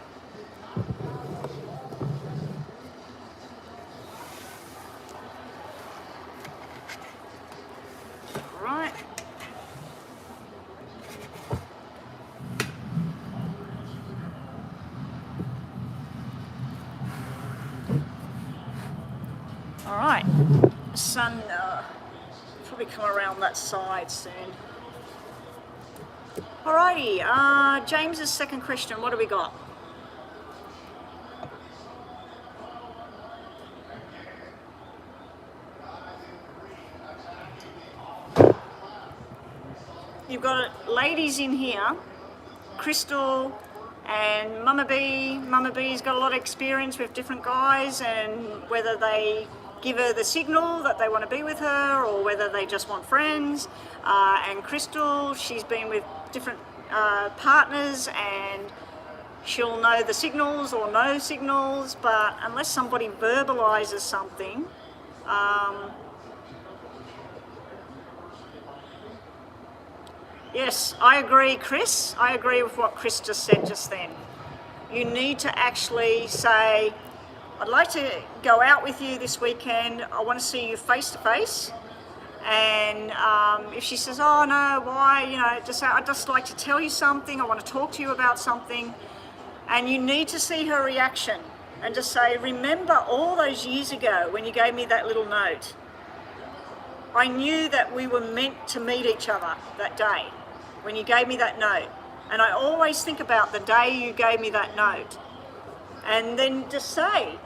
Right. All right, the sun probably come around that side soon. Alrighty, James's second question, what do we got? You've got ladies in here, Crystal and Mama B. Mama B's got a lot of experience with different guys, and whether they give her the signal that they want to be with her or whether they just want friends. And Crystal, she's been with different partners, and she'll know the signals or no signals, but unless somebody verbalizes something, yes, I agree, Chris. I agree with what Chris just said just then. You need to actually say, I'd like to go out with you this weekend. I want to see you face to face. And if she says, oh no, why, you know, just say, I'd just like to tell you something, I want to talk to you about something. And you need to see her reaction and just say, remember all those years ago when you gave me that little note? I knew that we were meant to meet each other that day when you gave me that note. And I always think about the day you gave me that note. And then just say,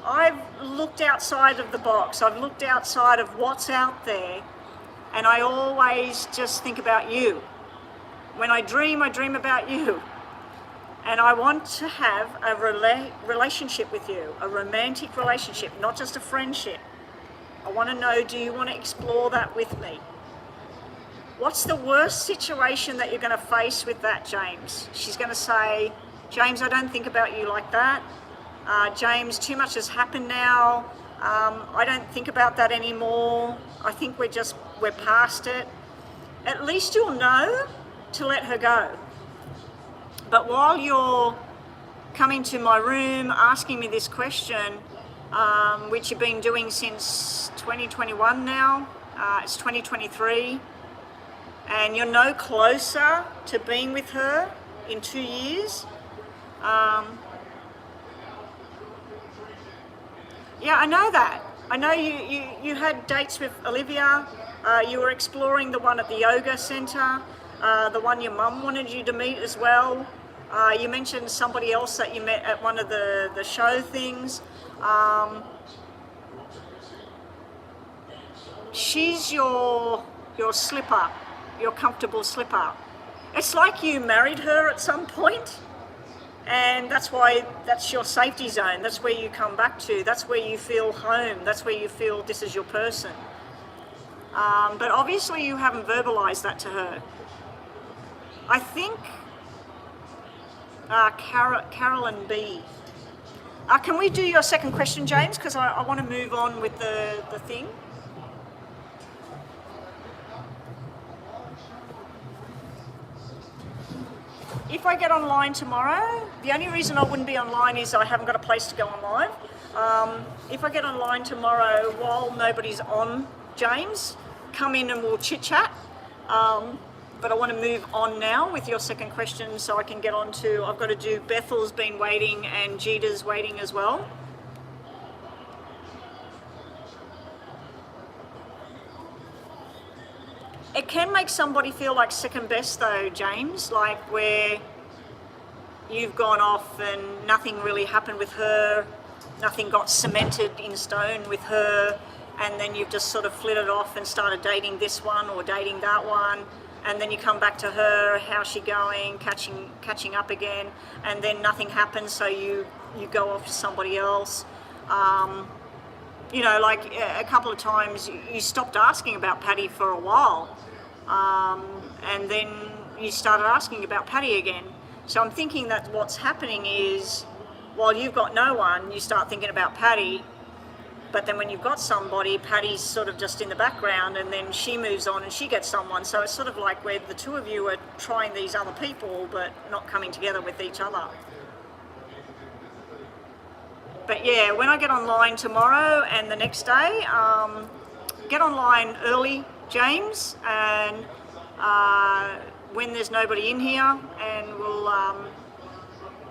I've looked outside of the box, I've looked outside of what's out there, and I always just think about you. When I dream about you. And I want to have a relationship with you, a romantic relationship, not just a friendship. I want to know, do you want to explore that with me? What's the worst situation that you're going to face with that, James? She's going to say, James, I don't think about you like that. James, too much has happened now. I don't think about that anymore. I think we're past it. At least you'll know to let her go. But while you're coming to my room asking me this question, which you've been doing since 2021 now, it's 2023, and you're no closer to being with her in 2 years. Yeah, I know that. I know you had dates with Olivia. You were exploring the one at the yoga centre, the one your mum wanted you to meet as well. You mentioned somebody else that you met at one of the show things. She's your slipper, your comfortable slipper. It's like you married her at some point, and that's why that's your safety zone. That's where you come back to. That's where you feel home. That's where you feel this is your person. But obviously you haven't verbalized that to her. I think Carolyn B. Can we do your second question, James? Because I want to move on with the thing. If I get online tomorrow, the only reason I wouldn't be online is I haven't got a place to go on live. If I get online tomorrow while nobody's on, James, come in and we'll chit chat. But I want to move on now with your second question so I can get on to, I've got to do, Bethel's been waiting and Jeeta's waiting as well. It can make somebody feel like second best though, James, like where you've gone off and nothing really happened with her, nothing got cemented in stone with her, and then you've just sort of flitted off and started dating this one or dating that one, and then you come back to her, how's she going, catching up again, and then nothing happens, so you go off to somebody else. You know, like a couple of times you stopped asking about Patty for a while, and then you started asking about Patty again. So I'm thinking that what's happening is, while you've got no one, you start thinking about Patty, but then when you've got somebody, Patty's sort of just in the background, and then she moves on and she gets someone. So it's sort of like where the two of you are trying these other people, but not coming together with each other. But yeah, when I get online tomorrow and the next day, get online early, James, and when there's nobody in here, and we'll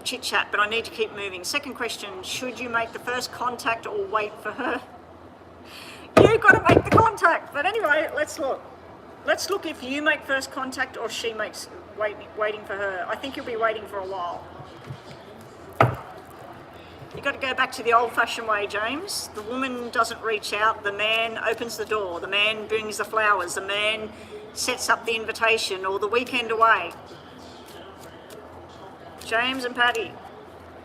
chit chat, but I need to keep moving. Second question, should you make the first contact or wait for her? You've got to make the contact, but anyway, let's look. Let's look if you make first contact or she makes waiting for her. I think you'll be waiting for a while. You've got to go back to the old-fashioned way, James. The woman doesn't reach out, the man opens the door, the man brings the flowers, the man sets up the invitation or the weekend away. James and Patty,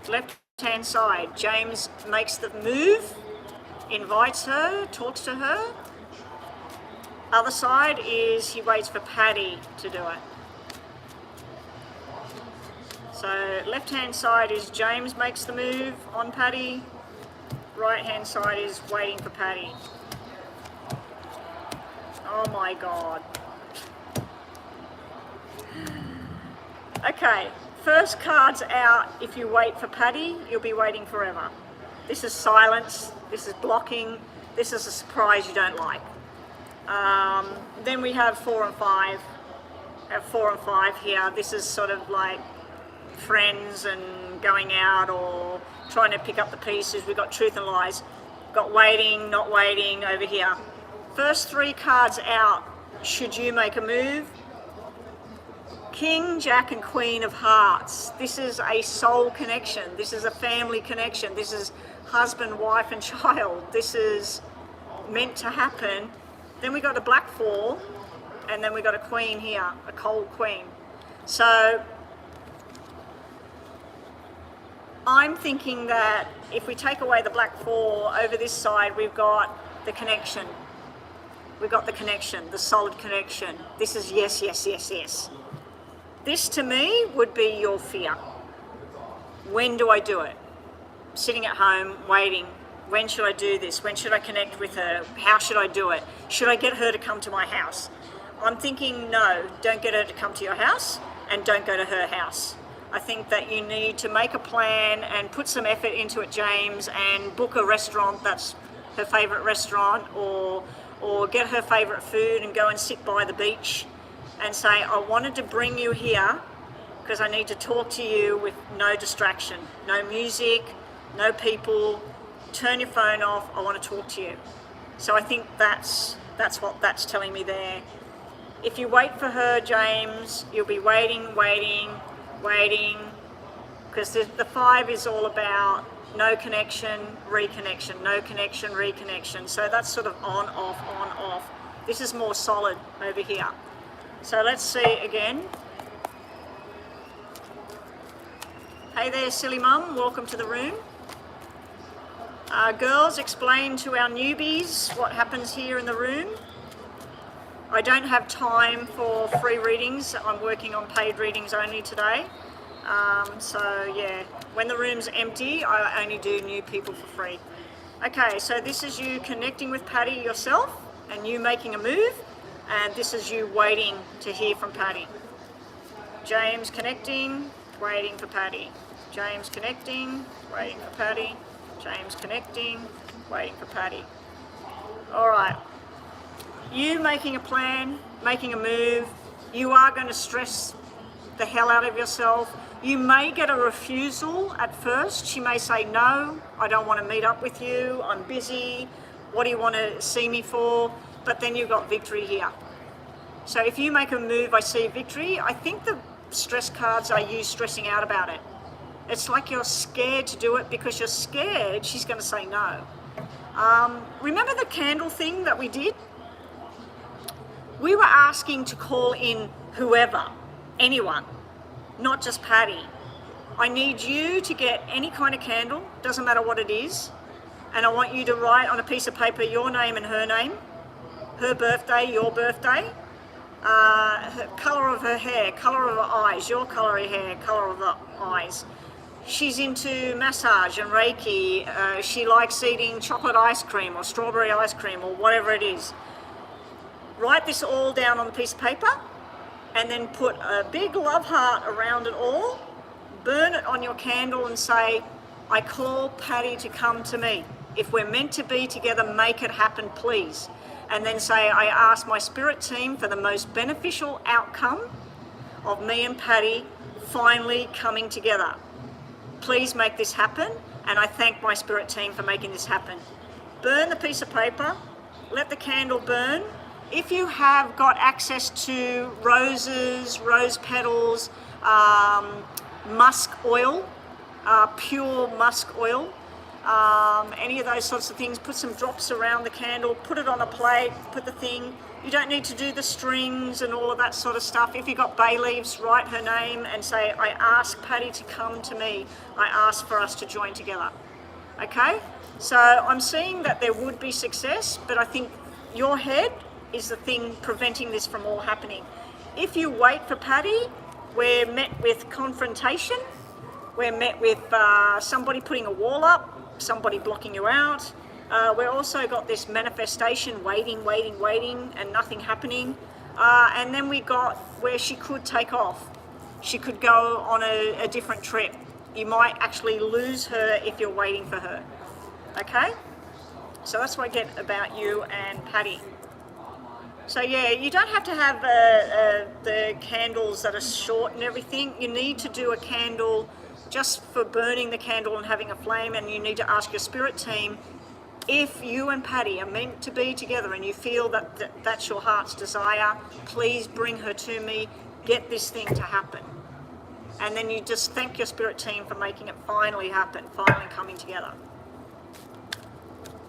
left-hand side. James makes the move, invites her, talks to her. Other side is he waits for Patty to do it. So left-hand side is James makes the move on Patty. Right-hand side is waiting for Patty. Oh my God. Okay, First card's out. If you wait for Patty, you'll be waiting forever. This is silence, this is blocking, this is a surprise you don't like. Then we have 4 and 5. Have 4 and 5 here. This is sort of like friends and going out or trying to pick up the pieces. We've got truth and lies. Got waiting, not waiting over here. First 3 cards out, should you make a move? King, Jack and Queen of Hearts. This is a soul connection. This is a family connection. This is husband, wife and child. This is meant to happen. Then we got a black 4 and then we got a queen here, a cold queen. So I'm thinking that if we take away the black 4, over this side we've got the connection. We've got the connection, the solid connection. This is yes, yes, yes, yes. This to me would be your fear. When do I do it? Sitting at home, waiting. When should I do this? When should I connect with her? How should I do it? Should I get her to come to my house? I'm thinking, no, don't get her to come to your house and don't go to her house. I think that you need to make a plan and put some effort into it, James, and book a restaurant that's her favourite restaurant, or get her favourite food and go and sit by the beach and say, I wanted to bring you here because I need to talk to you with no distraction, no music, no people, turn your phone off, I want to talk to you. So I think that's what that's telling me there. If you wait for her, James, you'll be waiting, because the 5 is all about no connection, reconnection, no connection, reconnection. So that's sort of on, off. This is more solid over here. So let's see again. Hey there, silly mum, welcome to the room. Girls, explain to our newbies what happens here in the room. I don't have time for free readings. I'm working on paid readings only today. So yeah, when the room's empty, I only do new people for free. Okay, so this is you connecting with Patty yourself and you making a move, and this is you waiting to hear from Patty. James connecting, waiting for Patty. James connecting, waiting for Patty. James connecting, waiting for Patty. All right. You making a plan, making a move, you are going to stress the hell out of yourself. You may get a refusal at first. She may say, no, I don't want to meet up with you, I'm busy, what do you want to see me for? But then you've got victory here. So if you make a move, I see victory. I think the stress cards are you stressing out about it. It's like you're scared to do it because you're scared she's going to say no. Remember the candle thing that we did? We were asking to call in whoever, anyone, not just Patty. I need you to get any kind of candle, doesn't matter what it is, and I want you to write on a piece of paper your name and her name, her birthday, your birthday, her colour of her hair, colour of her eyes, your colour of hair, colour of the eyes. She's into massage and Reiki, she likes eating chocolate ice cream or strawberry ice cream or whatever it is. Write this all down on a piece of paper and then put a big love heart around it all, burn it on your candle and say, I call Patty to come to me. If we're meant to be together, make it happen, please. And then say, I ask my spirit team for the most beneficial outcome of me and Patty finally coming together. Please make this happen, and I thank my spirit team for making this happen. Burn the piece of paper, let the candle burn. If you have got access to roses, rose petals, musk oil, pure musk oil, any of those sorts of things, put some drops around the candle, put it on a plate, put the thing. You don't need to do the strings and all of that sort of stuff. If you've got bay leaves, write her name and say, I ask Patty to come to me. I ask for us to join together. Okay? So I'm seeing that there would be success, but I think your head is the thing preventing this from all happening. If you wait for Patty, we're met with confrontation. We're met with somebody putting a wall up, somebody blocking you out. We've also got this manifestation, waiting, and nothing happening. And then we got where she could take off. She could go on a different trip. You might actually lose her if you're waiting for her. Okay? So that's what I get about you and Patty. So yeah, you don't have to have the candles that are short and everything. You need to do a candle just for burning the candle and having a flame, and you need to ask your spirit team, if you and Patty are meant to be together and you feel that that's your heart's desire, please bring her to me, get this thing to happen. And then you just thank your spirit team for making it finally happen, finally coming together.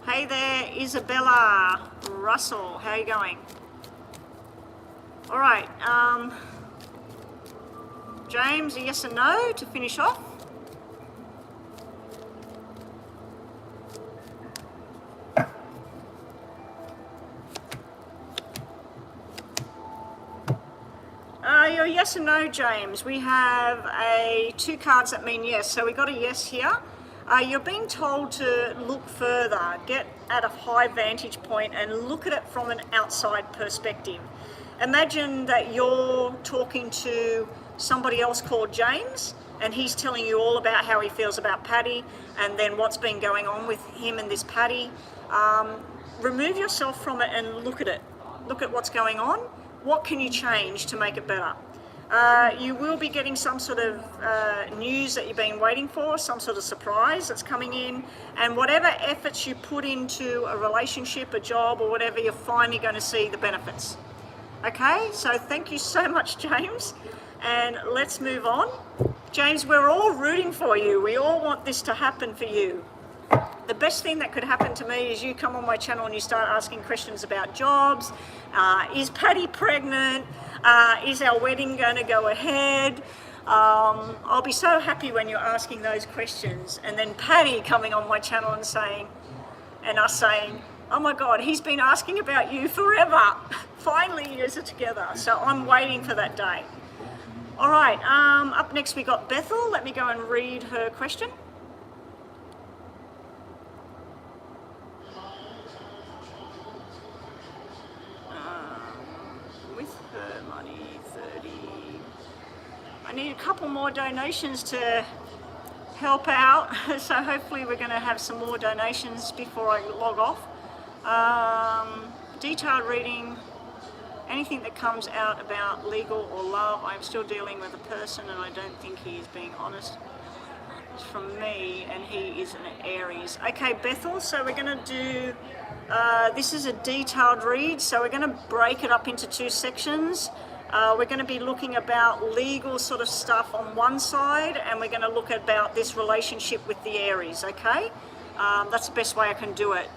Hey there, Isabella Russell, how are you going? All right, James, a yes or no to finish off? You're a yes or no, James. We have two cards that mean yes, so we got a yes here. You're being told to look further, get at a high vantage point and look at it from an outside perspective. Imagine that you're talking to somebody else called James, and he's telling you all about how he feels about Patty and then what's been going on with him and this Patty. Remove yourself from it and look at it. Look at what's going on. What can you change to make it better? You will be getting some sort of news that you've been waiting for, some sort of surprise that's coming in, and whatever efforts you put into a relationship, a job, or whatever, you're finally going to see the benefits. Okay, so thank you so much, James, and let's move on. James, we're all rooting for you. We all want this to happen for you. The best thing that could happen to me is you come on my channel and you start asking questions about jobs. Is Patty pregnant? Is our wedding going to go ahead? I'll be so happy when you're asking those questions. And then Patty coming on my channel and saying, oh my God, he's been asking about you forever. Finally, you guys are together. So I'm waiting for that day. All right, up next we got Bethel. Let me go and read her question. I need a couple more donations to help out, so hopefully we're going to have some more donations before I log off. Detailed reading, anything that comes out about legal or love. I'm still dealing with a person and I don't think he is being honest. It's from me and he is an Aries. Okay, Bethel, so we're going to do, this is a detailed read, so we're going to break it up into two sections. We're going to be looking about legal sort of stuff on one side, and we're going to look about this relationship with the Aries, okay? That's the best way I can do it.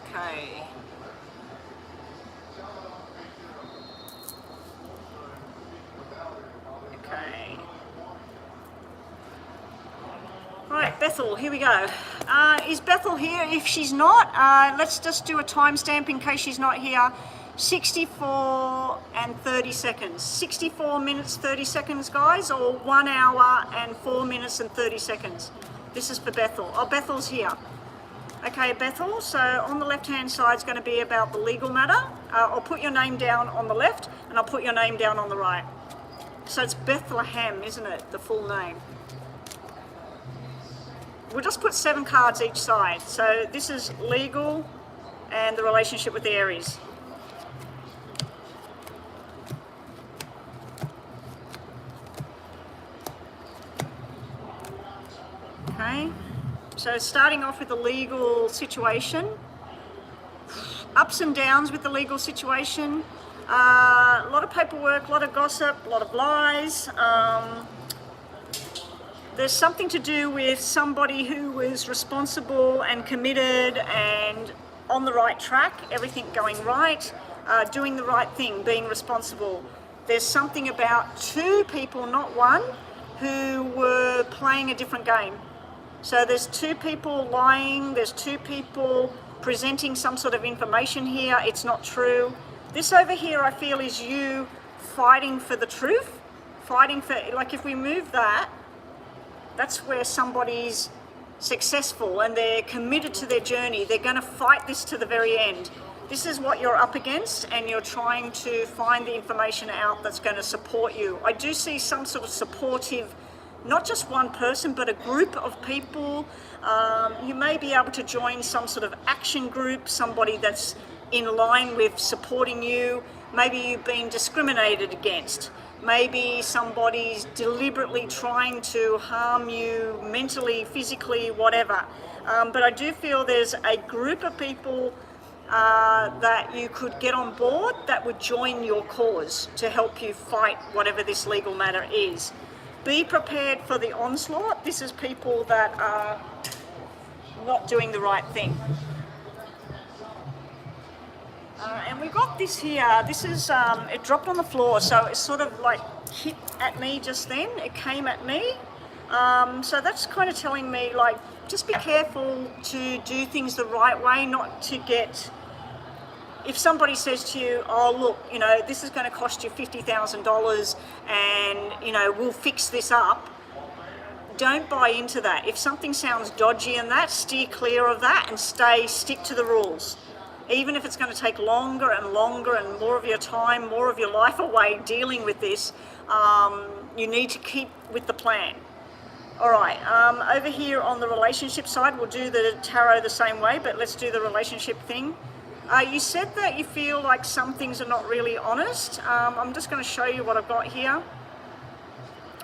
Okay. Okay. Right, Bethel, here we go. Is Bethel here? If she's not, let's just do a timestamp in case she's not here. 64 and 30 seconds. 64 minutes, 30 seconds, guys, or 1 hour and 4 minutes and 30 seconds. This is for Bethel. Oh, Bethel's here. Okay, Bethel, so on the left-hand side is going to be about the legal matter. I'll put your name down on the left, and I'll put your name down on the right. So it's Bethlehem, isn't it, the full name? We'll just put 7 cards each side. So this is legal and the relationship with the Aries. Okay, so starting off with the legal situation. Ups and downs with the legal situation. A lot of paperwork, a lot of gossip, a lot of lies. There's something to do with somebody who was responsible and committed and on the right track, everything going right, doing the right thing, being responsible. There's something about 2 people, not 1, who were playing a different game. So there's 2 people lying, there's 2 people presenting some sort of information here, it's not true. This over here I feel is you fighting for the truth, fighting for, like if we move that, that's where somebody's successful and they're committed to their journey. They're going to fight this to the very end. This is what you're up against, and you're trying to find the information out that's going to support you. I do see some sort of supportive, not just one person, but a group of people. You may be able to join some sort of action group, somebody that's in line with supporting you. Maybe you've been discriminated against. Maybe somebody's deliberately trying to harm you mentally, physically, whatever. But I do feel there's a group of people that you could get on board that would join your cause to help you fight whatever this legal matter is. Be prepared for the onslaught. This is people that are not doing the right thing. And we got this here. This is, it dropped on the floor, so it sort of like hit at me just then. It came at me. So that's kind of telling me, like, just be careful to do things the right way, not to get... If somebody says to you, oh, look, you know, this is going to cost you $50,000 and, you know, we'll fix this up, don't buy into that. If something sounds dodgy in that, steer clear of that and stick to the rules. Even if it's going to take longer and longer and more of your time, more of your life away dealing with this, you need to keep with the plan. All right, over here on the relationship side, we'll do the tarot the same way, but let's do the relationship thing. You said that you feel like some things are not really honest. I'm just going to show you what I've got here.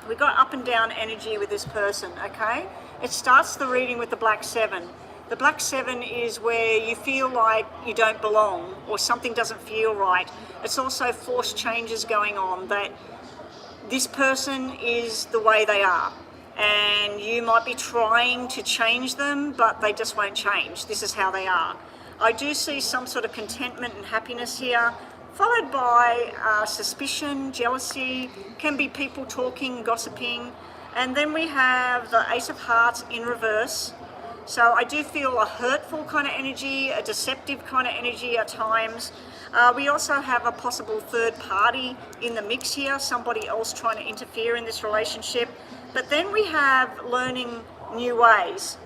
We've got up and down energy with this person, okay? It starts the reading with the Black 7. The Black 7 is where you feel like you don't belong or something doesn't feel right. It's also forced changes going on, that this person is the way they are. And you might be trying to change them, but they just won't change. This is how they are. I do see some sort of contentment and happiness here, followed by suspicion, jealousy, can be people talking, gossiping. And then we have the Ace of Hearts in reverse. So I do feel a hurtful kind of energy, a deceptive kind of energy at times. We also have a possible third party in the mix here, somebody else trying to interfere in this relationship. But then we have learning new ways.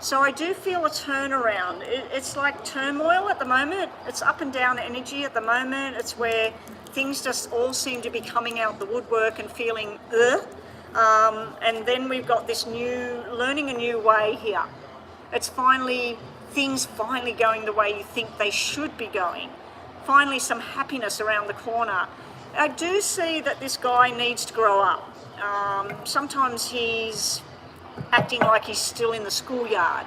So I do feel a turnaround. It's like turmoil at the moment. It's up and down energy at the moment. It's where things just all seem to be coming out the woodwork and feeling and then we've got this new, learning a new way here. It's things finally going the way you think they should be going. Finally some happiness around the corner. I do see that this guy needs to grow up. Sometimes he's acting like he's still in the schoolyard.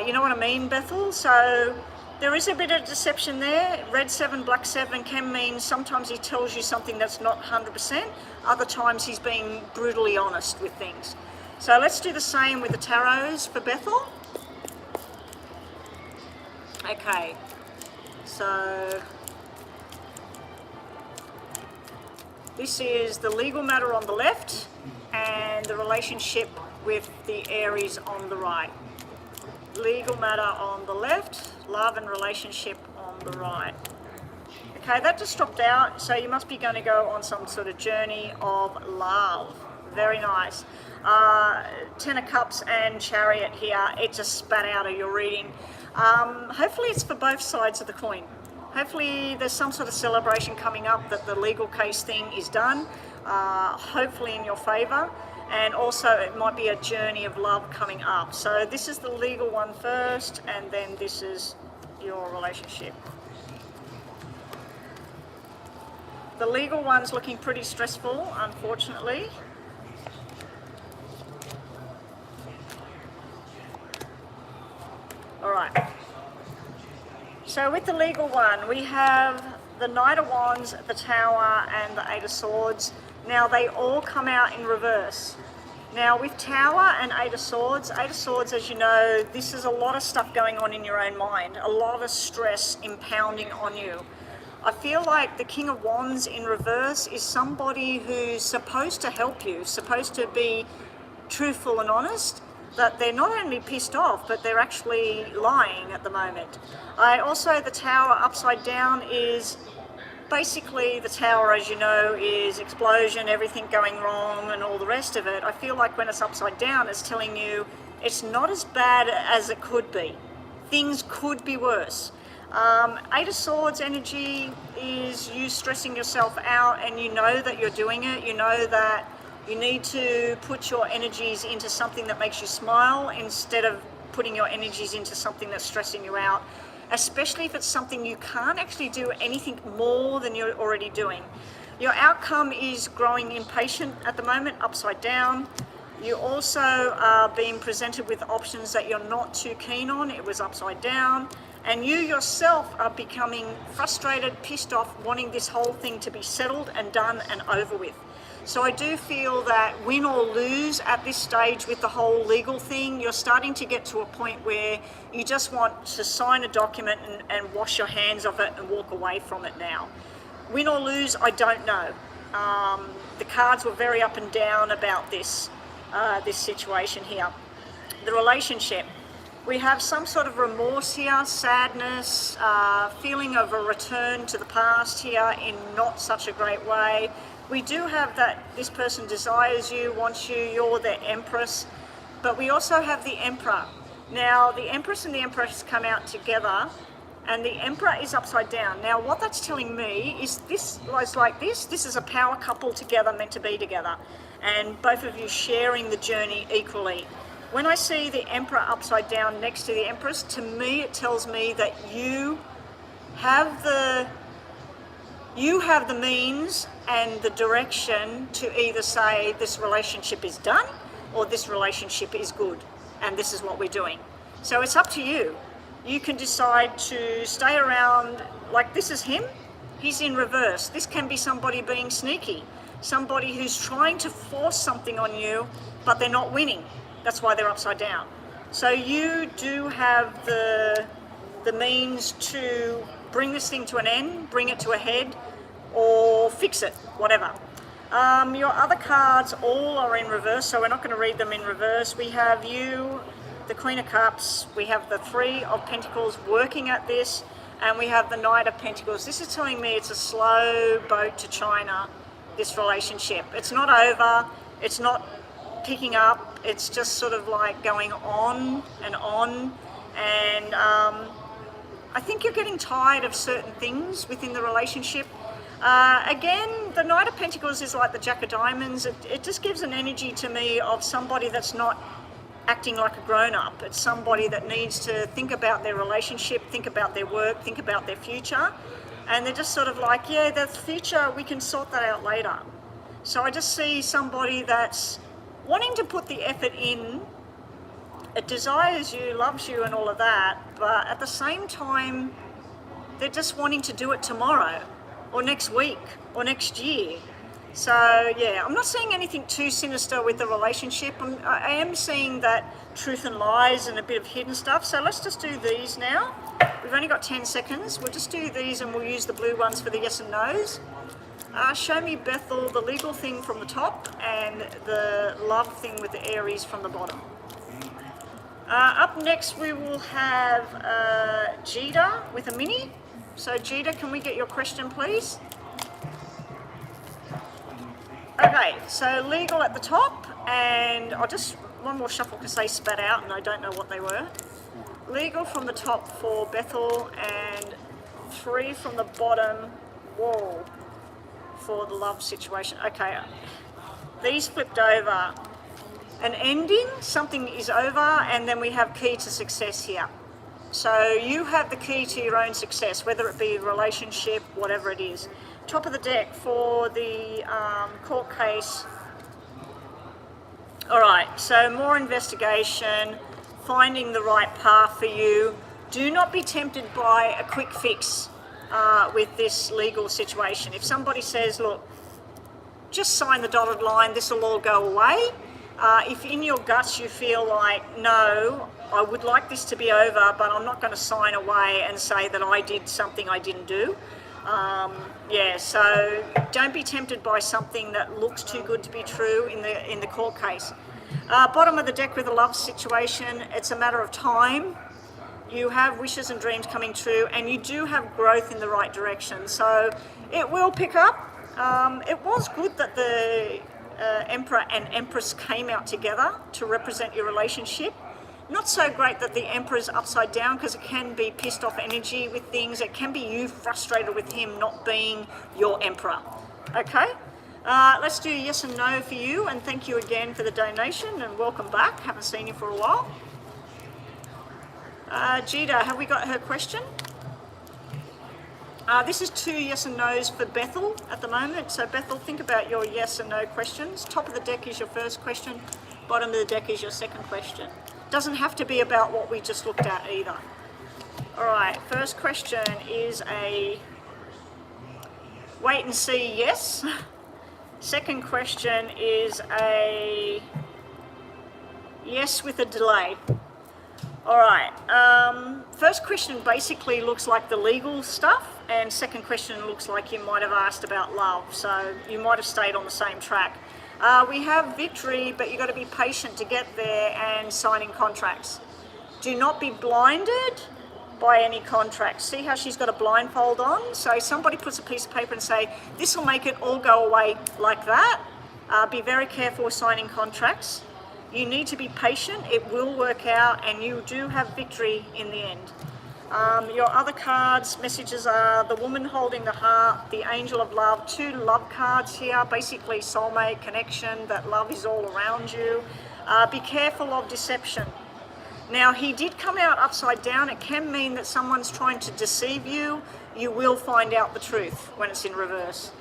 You know what I mean, Bethel? So there is a bit of deception there. Red 7, Black 7 can mean sometimes he tells you something that's not 100%. Other times he's being brutally honest with things. So let's do the same with the tarots for Bethel. Okay, so this is the legal matter on the left and the relationship with the Aries on the right. Legal matter on the left, love and relationship on the right. Okay, that just dropped out, so you must be going to go on some sort of journey of love. Very nice. 10 of Cups and Chariot here, it just spat out of your reading. Hopefully it's for both sides of the coin. Hopefully there's some sort of celebration coming up that the legal case thing is done, hopefully in your favour. And also it might be a journey of love coming up. So this is the legal one first, and then this is your relationship. The legal one's looking pretty stressful, unfortunately. All right. So with the legal one, we have the Knight of Wands, the Tower, and the Eight of Swords. Now they all come out in reverse. Now with Tower and Eight of Swords, as you know, this is a lot of stuff going on in your own mind, a lot of stress impounding on you. I feel like the King of Wands in reverse is somebody who's supposed to help you, supposed to be truthful and honest, that they're not only pissed off, but they're actually lying at the moment. Also, the Tower upside down is basically, the Tower, as you know, is explosion, everything going wrong and all the rest of it. I feel like when it's upside down, it's telling you it's not as bad as it could be. Things could be worse. Eight of Swords energy is you stressing yourself out, and you know that you're doing it. You know that you need to put your energies into something that makes you smile instead of putting your energies into something that's stressing you out, especially if it's something you can't actually do anything more than you're already doing. Your outcome is growing impatient at the moment, upside down. You also are being presented with options that you're not too keen on. It was upside down. And you yourself are becoming frustrated, pissed off, wanting this whole thing to be settled and done and over with. So I do feel that win or lose at this stage with the whole legal thing, you're starting to get to a point where you just want to sign a document and wash your hands of it and walk away from it now. Win or lose, I don't know. The cards were very up and down about this situation here. The relationship. We have some sort of remorse here, sadness, feeling of a return to the past here in not such a great way. We do have that this person desires you, wants you, you're the Empress, but we also have the Emperor. Now, the Empress and the Empress come out together, and the Emperor is upside down. Now, what that's telling me is this is like this is a power couple together, meant to be together, and both of you sharing the journey equally. When I see the Emperor upside down next to the Empress, to me it tells me that you have the means and the direction to either say this relationship is done or this relationship is good and this is what we're doing. So it's up to you. You can decide to stay around, like this is him, he's in reverse. This can be somebody being sneaky, somebody who's trying to force something on you, but they're not winning. That's why they're upside down. So you do have the means to bring this thing to an end, bring it to a head, or fix it, whatever. Your other cards all are in reverse, so we're not going to read them in reverse. We have you, the Queen of Cups, we have the Three of Pentacles working at this, and we have the Knight of Pentacles. This is telling me it's a slow boat to China, this relationship. It's not over, it's not picking up, it's just sort of like going on, and I think you're getting tired of certain things within the relationship. Again, the Knight of Pentacles is like the Jack of Diamonds. It just gives an energy to me of somebody that's not acting like a grown-up. It's somebody that needs to think about their relationship, think about their work, think about their future, and they're just sort of like, yeah, the future, we can sort that out later. So I just see somebody that's wanting to put the effort in, it desires you, loves you and all of that, but at the same time, they're just wanting to do it tomorrow or next week or next year. So yeah, I'm not seeing anything too sinister with the relationship. I am seeing that truth and lies and a bit of hidden stuff. So let's just do these now. We've only got 10 seconds. We'll just do these and we'll use the blue ones for the yes and no's. Show me, Bethel, the legal thing from the top and the love thing with the Aries from the bottom. Up next we will have Jita with a mini. So Jita, can we get your question please? Okay, so legal at the top, and I'll just one more shuffle because they spat out and I don't know what they were. Legal from the top for Bethel and 3 from the bottom, whoa, for the love situation. Okay, these flipped over. An ending, something is over, and then we have key to success here. So you have the key to your own success, whether it be a relationship, whatever it is. Top of the deck for the court case. All right, so more investigation, finding the right path for you. Do not be tempted by a quick fix with this legal situation. If somebody says, look, just sign the dotted line, this will all go away. If in your guts you feel like, no, I would like this to be over, but I'm not going to sign away and say that I did something I didn't do. Yeah, so don't be tempted by something that looks too good to be true in the court case. Bottom of the deck with a love situation, it's a matter of time. You have wishes and dreams coming true, and you do have growth in the right direction. So it will pick up. It was good that the Emperor and Empress came out together to represent your relationship. Not so great that the Emperor's upside down, because it can be pissed off energy with things. It can be you frustrated with him not being your Emperor. Okay? Let's do yes and no for you, and thank you again for the donation, and welcome back. Haven't seen you for a while. Jita, have we got her question? This is 2 yes and no's for Bethel at the moment. So Bethel, think about your yes and no questions. Top of the deck is your first question. Bottom of the deck is your second question. Doesn't have to be about what we just looked at either. All right, first question is a wait and see yes. Second question is a yes with a delay. All right, first question basically looks like the legal stuff, and second question looks like you might have asked about love, so you might have stayed on the same track. We have victory, but you've got to be patient to get there and signing contracts. Do not be blinded by any contracts. See how she's got a blindfold on? So somebody puts a piece of paper and say, this will make it all go away like that. Be very careful with signing contracts. You need to be patient, it will work out, and you do have victory in the end. Your other cards, messages are the woman holding the heart, the angel of love, 2 love cards here, basically soulmate connection, that love is all around you. Be careful of deception. Now, he did come out upside down. It can mean that someone's trying to deceive you. You will find out the truth when it's in reverse.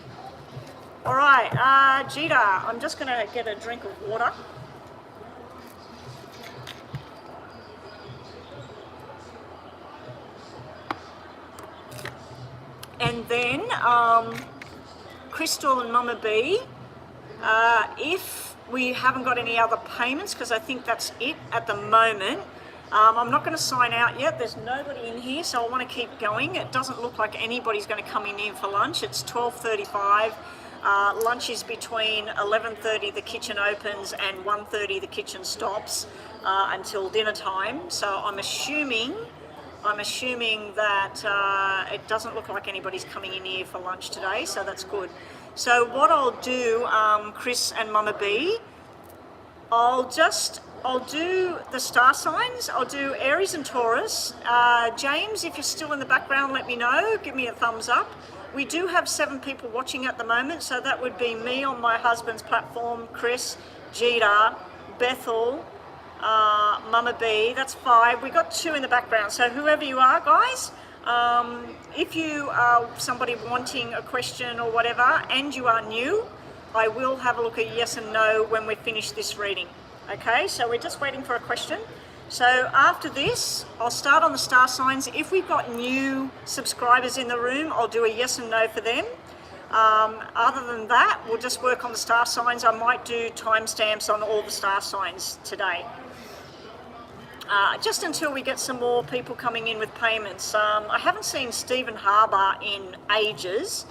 All right, Jita, I'm just gonna get a drink of water. And then Crystal and Mama B, if we haven't got any other payments, because I think that's it at the moment, I'm not going to sign out yet. There's nobody in here, so I want to keep going. It doesn't look like anybody's going to come in here for lunch. It's 12:35. Lunch is between 11:30 the kitchen opens and 1:30 the kitchen stops until dinner time. So I'm assuming that it doesn't look like anybody's coming in here for lunch today, so that's good. So what I'll do, Chris and Mama B, I'll do the star signs. I'll do Aries and Taurus. James, if you're still in the background, let me know. Give me a thumbs up. We do have 7 people watching at the moment, so that would be me on my husband's platform, Chris, Jita, Bethel, Mama B, that's 5. We got 2 in the background, so whoever you are, guys, if you are somebody wanting a question or whatever and you are new, I will have a look at yes and no when we finish this reading. Okay, so we're just waiting for a question. So after this, I'll start on the star signs. If we've got new subscribers in the room, I'll do a yes and no for them. Other than that, we'll just work on the star signs. I might do timestamps on all the star signs today. Just until we get some more people coming in with payments. I haven't seen Stephen Harbour in ages.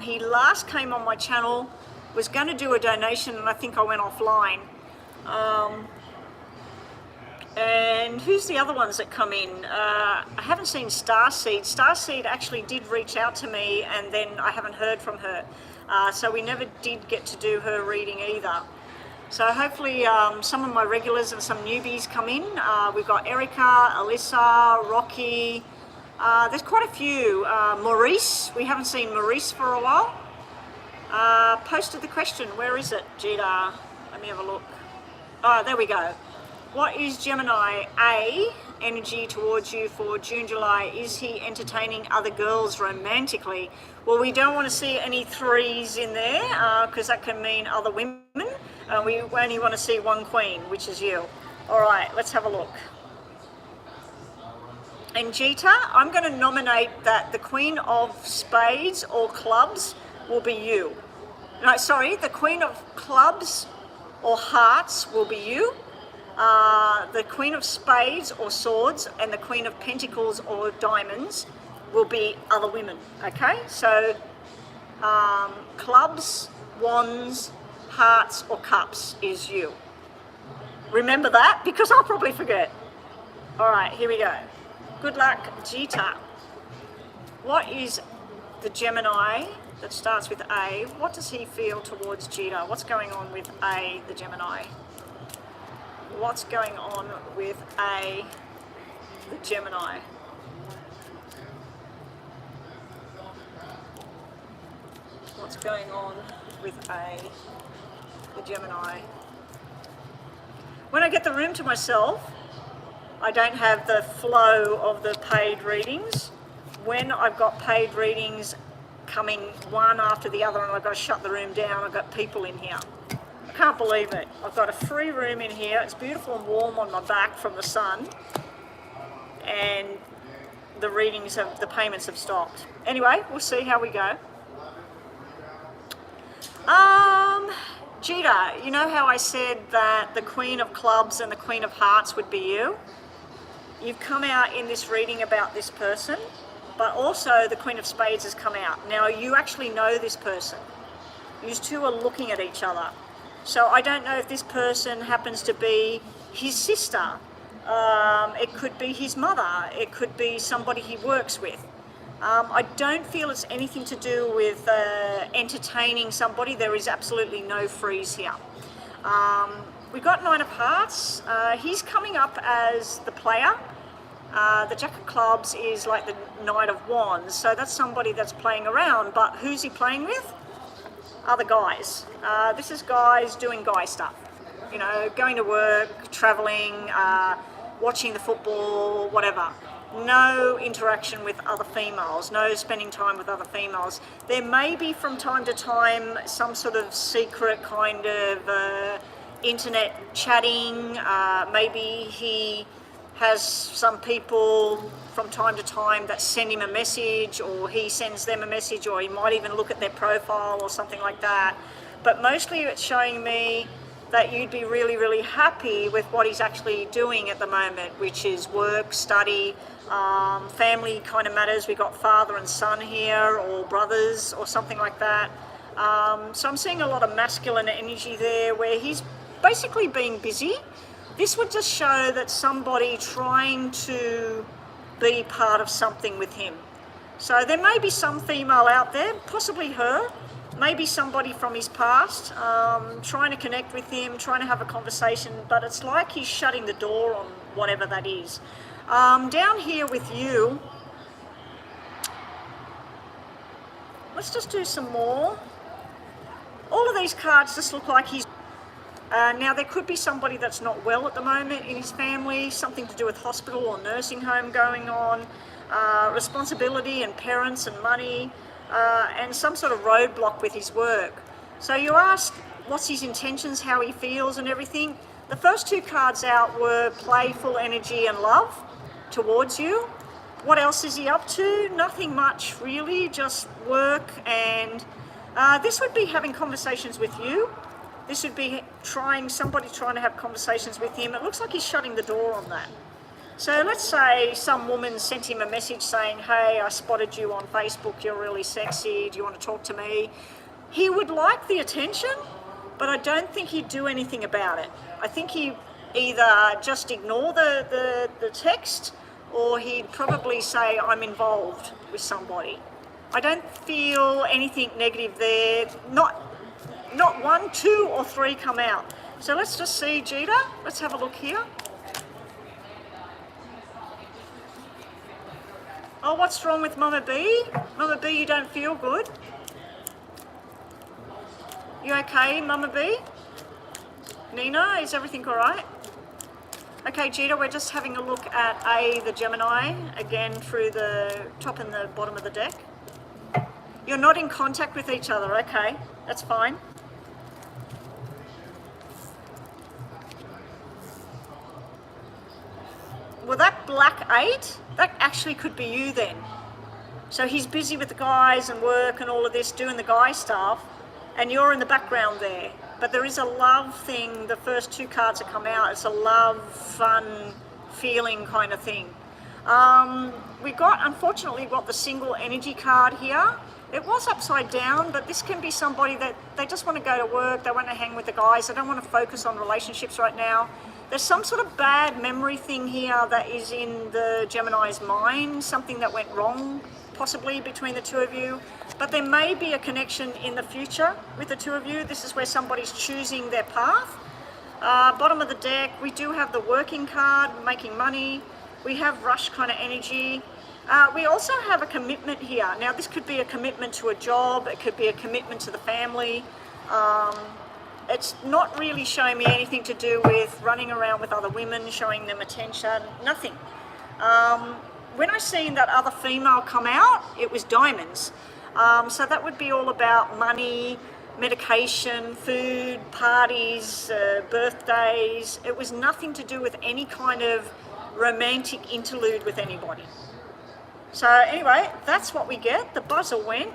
He last came on my channel, was going to do a donation, and I think I went offline. And who's the other ones that come in? I haven't seen Starseed. Starseed actually did reach out to me, and then I haven't heard from her. So we never did get to do her reading either. So hopefully some of my regulars and some newbies come in. We've got Erica, Alyssa, Rocky. There's quite a few. Maurice, we haven't seen Maurice for a while. Posted the question, where is it, Jita? Let me have a look. Oh, there we go. What is Gemini A energy towards you for June, July? Is he entertaining other girls romantically? Well, we don't want to see any 3s in there because that can mean other women. We only want to see 1 queen, which is you. All right, let's have a look. And Jita, I'm going to nominate that the Queen of Spades or Clubs will be you. No, sorry, the Queen of Clubs or Hearts will be you. The Queen of Spades or Swords and the Queen of Pentacles or Diamonds will be other women, okay? So clubs, wands, hearts or cups is you. Remember that, because I'll probably forget. All right, here we go. Good luck, Jita. What is the Gemini that starts with A? What does he feel towards Jita? What's going on with A, the Gemini? what's going on with the Gemini. What's going on with the Gemini? When I get the room to myself, I don't have the flow of the paid readings. When I've got paid readings coming one after the other and I've got to shut the room down, I've got people in here. I can't believe it. I've got a free room in here. It's beautiful and warm on my back from the sun. And the payments have stopped. Anyway, we'll see how we go. Gita, you know how I said that the Queen of Clubs and the Queen of Hearts would be you? You've come out in this reading about this person, but also the Queen of Spades has come out. Now, you actually know this person. You two are looking at each other. So I don't know if this person happens to be his sister. It could be his mother. It could be somebody he works with. I don't feel it's anything to do with entertaining somebody. There is absolutely no freeze here. We've got Nine of Hearts. He's coming up as the player. The Jack of Clubs is like the Knight of Wands. So that's somebody that's playing around. But who's he playing with? Other guys. This is guys doing guy stuff. You know, going to work, traveling, watching the football, whatever. No interaction with other females, no spending time with other females. There may be from time to time some sort of secret kind of internet chatting. Maybe he has some people from time to time that send him a message, or he sends them a message, or he might even look at their profile or something like that. But mostly it's showing me that you'd be really, really happy with what he's actually doing at the moment, which is work, study, family kind of matters. We've got father and son here, or brothers, or something like that. So I'm seeing a lot of masculine energy there where he's basically being busy. This would just show that somebody trying to be part of something with him. So there may be some female out there, possibly her, maybe somebody from his past, trying to connect with him, trying to have a conversation, but it's like he's shutting the door on whatever that is. Down here with you, let's just do some more. All of these cards just look like he's... now there could be somebody that's not well at the moment in his family, something to do with hospital or nursing home going on, responsibility and parents and money, and some sort of roadblock with his work. So you asked what's his intentions, how he feels and everything. The first two cards out were playful energy and love towards you. What else is he up to? Nothing much really, just work. And this would be having conversations with you. This would be somebody trying to have conversations with him. It looks like he's shutting the door on that. So let's say some woman sent him a message saying, hey, I spotted you on Facebook, you're really sexy, do you want to talk to me? He would like the attention, but I don't think he'd do anything about it. I think he'd either just ignore the text, or he'd probably say, I'm involved with somebody. I don't feel anything negative there. Not one, two, or three come out. So let's just see, Gita. Let's have a look here. Oh, what's wrong with Mama B? Mama B, you don't feel good? You okay, Mama B? Nina, is everything all right? Okay, Gita, we're just having a look at the Gemini, again through the top and the bottom of the deck. You're not in contact with each other, okay, that's fine. Well, that black 8, that actually could be you then. So he's busy with the guys and work and all of this, doing the guy stuff, and you're in the background there. But there is a love thing. The first two cards that come out, it's a love, fun, feeling kind of thing. Unfortunately, got the single energy card here. It was upside down, but this can be somebody that they just want to go to work, they want to hang with the guys, they don't want to focus on relationships right now. There's some sort of bad memory thing here that is in the Gemini's mind, something that went wrong possibly between the two of you, but there may be a connection in the future with the two of you. This is where somebody's choosing their path. Bottom of the deck, we do have the working card, making money. We have rush kind of energy. We also have a commitment here. Now this could be a commitment to a job, it could be a commitment to the family. It's not really showing me anything to do with running around with other women, showing them attention, nothing. When I seen that other female come out, it was diamonds. So that would be all about money, medication, food, parties, birthdays. It was nothing to do with any kind of romantic interlude with anybody. So anyway, that's what we get. The buzzer went.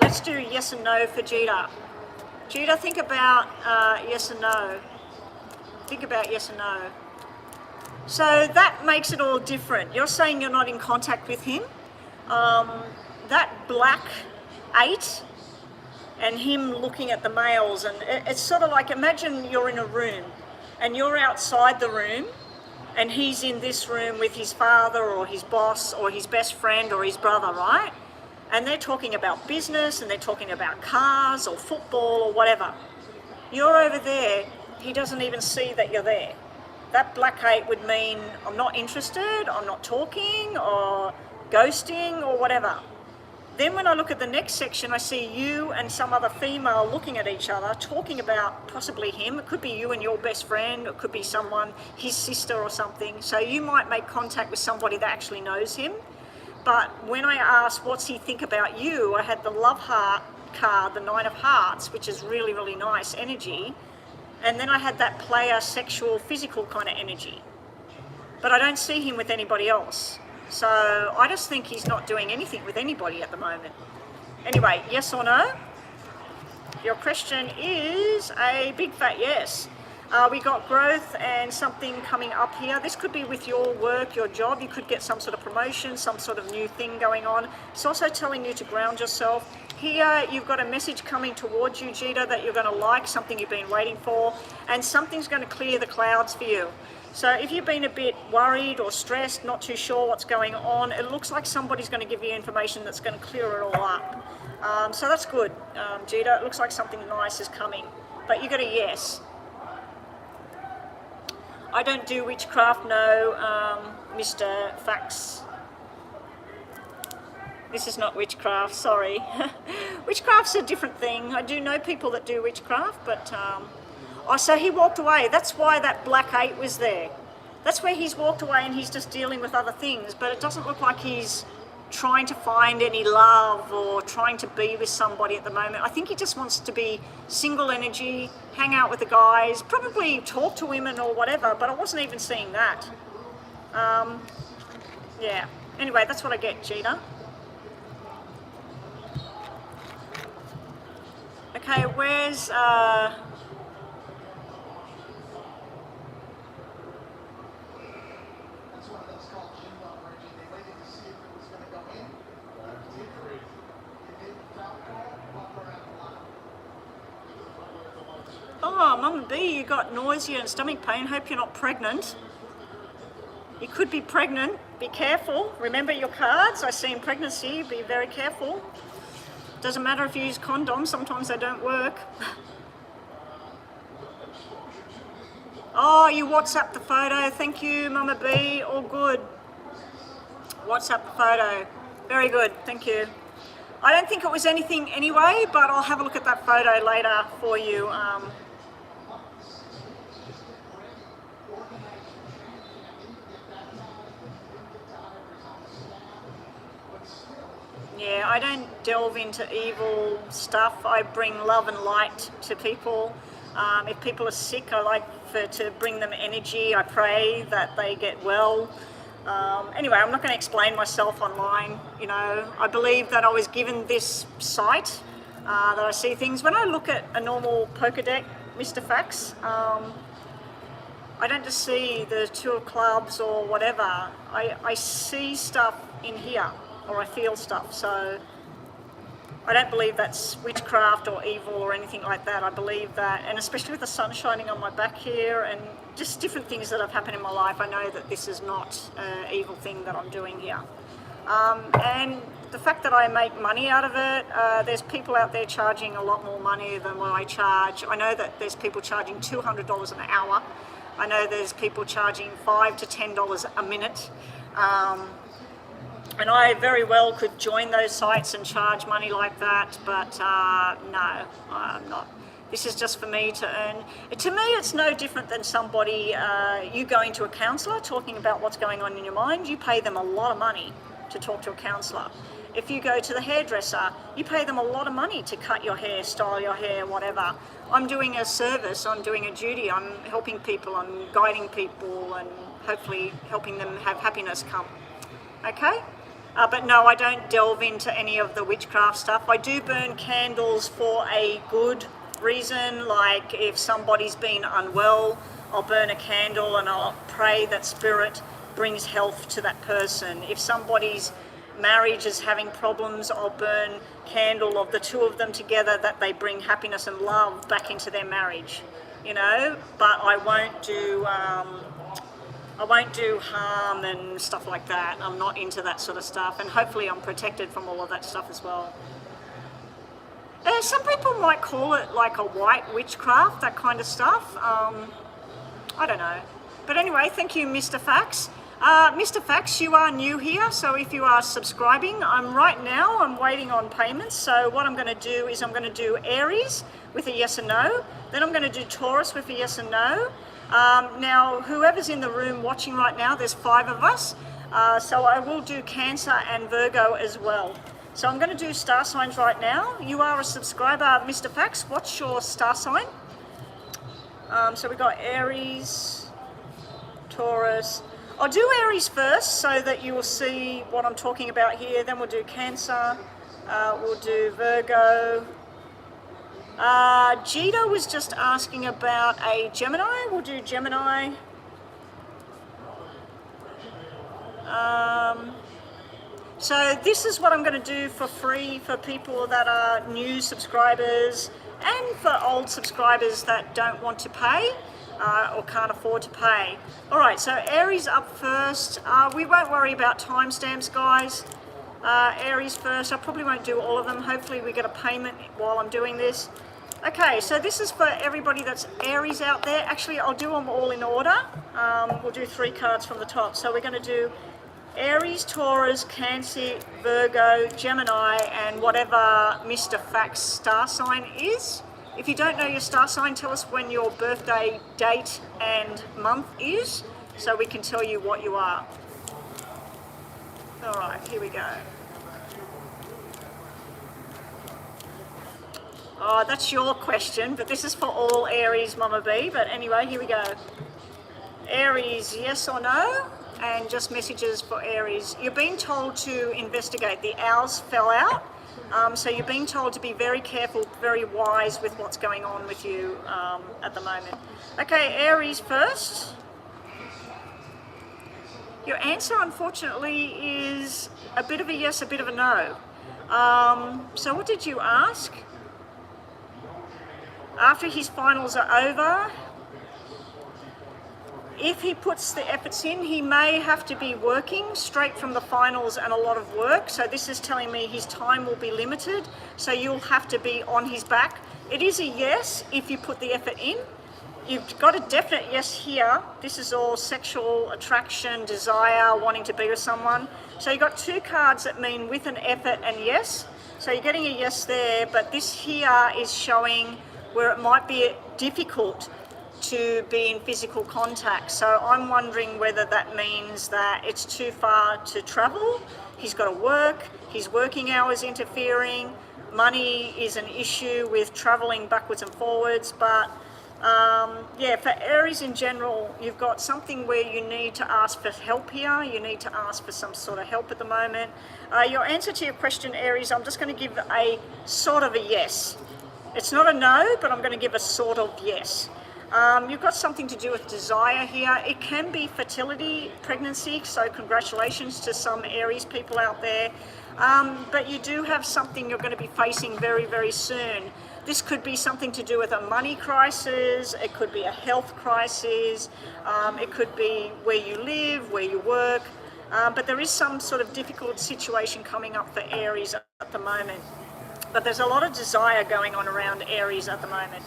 Let's do yes and no for Jita. Jita, think about yes and no. Think about yes and no. So that makes it all different. You're saying you're not in contact with him. That black 8 and him looking at the males, and it's sort of like, imagine you're in a room and you're outside the room and he's in this room with his father or his boss or his best friend or his brother, right? And they're talking about business and they're talking about cars or football or whatever. You're over there, he doesn't even see that you're there. That black 8 would mean I'm not interested, I'm not talking, or ghosting or whatever. Then when I look at the next section, I see you and some other female looking at each other, talking about possibly him. It could be you and your best friend, it could be someone, his sister or something. So you might make contact with somebody that actually knows him. But when I asked what's he think about you, I had the love heart card, the 9 of hearts, which is really, really nice energy. And then I had that player, sexual, physical kind of energy. But I don't see him with anybody else. So I just think he's not doing anything with anybody at the moment. Anyway, yes or no? Your question is a big fat yes. We got growth and something coming up here. This could be with your work, your job. You could get some sort of promotion, some sort of new thing going on. It's also telling you to ground yourself. Here you've got a message coming towards you, Jita, that you're going to like, something you've been waiting for, and something's going to clear the clouds for you. So if you've been a bit worried or stressed, not too sure what's going on, it looks like somebody's going to give you information that's going to clear it all up. So that's good, Jita. It looks like something nice is coming. But you got a yes. I don't do witchcraft, no, Mr. Fax. This is not witchcraft, sorry. Witchcraft's a different thing. I do know people that do witchcraft, but... Oh, so he walked away. That's why that black 8 was there. That's where he's walked away and he's just dealing with other things. But it doesn't look like he's trying to find any love or trying to be with somebody at the moment. I think he just wants to be single energy, hang out with the guys, probably talk to women or whatever, but I wasn't even seeing that. Yeah. Anyway, that's what I get, Gina. Okay, where's... Oh, Mum B, you got nausea and stomach pain. Hope you're not pregnant. You could be pregnant. Be careful. Remember your cards. I see in pregnancy. Be very careful. Doesn't matter if you use condoms. Sometimes they don't work. Oh, you WhatsApp the photo. Thank you, Mama B. All good. WhatsApp the photo. Very good. Thank you. I don't think it was anything anyway, but I'll have a look at that photo later for you. Yeah, I don't delve into evil stuff. I bring love and light to people. If people are sick, I like to bring them energy. I pray that they get well. Anyway, I'm not going to explain myself online. You know, I believe that I was given this sight, that I see things. When I look at a normal poker deck, Mr. Fax, I don't just see the 2 of clubs or whatever. I see stuff in here, or I feel stuff. So I don't believe that's witchcraft or evil or anything like that. I believe that, and especially with the sun shining on my back here and just different things that have happened in my life, I know that this is not an evil thing that I'm doing here. And the fact that I make money out of it, there's people out there charging a lot more money than what I charge. I know that there's people charging $200 an hour. I know there's people charging $5 to $10 a minute. And I very well could join those sites and charge money like that, but no, I'm not. This is just for me to earn. To me, it's no different than somebody, you going to a counsellor, talking about what's going on in your mind. You pay them a lot of money to talk to a counsellor. If you go to the hairdresser, you pay them a lot of money to cut your hair, style your hair, whatever. I'm doing a service, I'm doing a duty, I'm helping people, I'm guiding people, and hopefully helping them have happiness come. Okay? But no, I don't delve into any of the witchcraft stuff. I do burn candles for a good reason, like if somebody's been unwell, I'll burn a candle and I'll pray that spirit brings health to that person. If somebody's marriage is having problems, I'll burn candle of the two of them together, that they bring happiness and love back into their marriage, you know. But I won't do harm and stuff like that. I'm not into that sort of stuff, and hopefully I'm protected from all of that stuff as well. Some people might call it like a white witchcraft, that kind of stuff. I don't know. But anyway, thank you, Mr. Fax. Mr. Fax, you are new here, so if you are subscribing, I'm waiting on payments. So what I'm going to do is I'm going to do Aries with a yes and no. Then I'm going to do Taurus with a yes and no. Now, whoever's in the room watching right now, there's 5 of us. So I will do Cancer and Virgo as well. So I'm going to do star signs right now. You are a subscriber, Mr. Fax. What's your star sign? So we've got Aries, Taurus. I'll do Aries first so that you will see what I'm talking about here. Then we'll do Cancer. We'll do Virgo. Gita was just asking about a Gemini. We'll do Gemini. So this is what I'm going to do for free for people that are new subscribers and for old subscribers that don't want to pay or can't afford to pay. All right, so Aries up first. We won't worry about timestamps, guys. Aries first. I probably won't do all of them. Hopefully we get a payment while I'm doing this. Okay, so this is for everybody that's Aries out there. Actually, I'll do them all in order. We'll do 3 cards from the top. So we're going to do Aries, Taurus, Cancer, Virgo, Gemini, and whatever Mr. Fax's star sign is. If you don't know your star sign, tell us when your birthday date and month is, so we can tell you what you are. All right, here we go. Oh, that's your question, but this is for all Aries, Mama B. But anyway, here we go. Aries, yes or no? And just messages for Aries. You're being told to investigate. The owls fell out. So you're being told to be very careful, very wise with what's going on with you at the moment. Okay, Aries first. Your answer, unfortunately, is a bit of a yes, a bit of a no. So what did you ask? After his finals are over, if he puts the efforts in, he may have to be working straight from the finals and a lot of work. So this is telling me his time will be limited. So you'll have to be on his back. It is a yes if you put the effort in. You've got a definite yes here. This is all sexual attraction, desire, wanting to be with someone. So you've got 2 cards that mean with an effort and yes. So you're getting a yes there, but this here is showing where it might be difficult to be in physical contact. So I'm wondering whether that means that it's too far to travel. He's got to work, his working hours interfering, money is an issue with traveling backwards and forwards, but yeah, for Aries in general, you've got something where you need to ask for help here. You need to ask for some sort of help at the moment. Your answer to your question, Aries, I'm just going to give a sort of a yes. It's not a no, but I'm going to give a sort of yes. You've got something to do with desire here. It can be fertility, pregnancy, so congratulations to some Aries people out there. But you do have something you're going to be facing very, very soon. This could be something to do with a money crisis, it could be a health crisis, it could be where you live, where you work. But there is some sort of difficult situation coming up for Aries at the moment. But there's a lot of desire going on around Aries at the moment.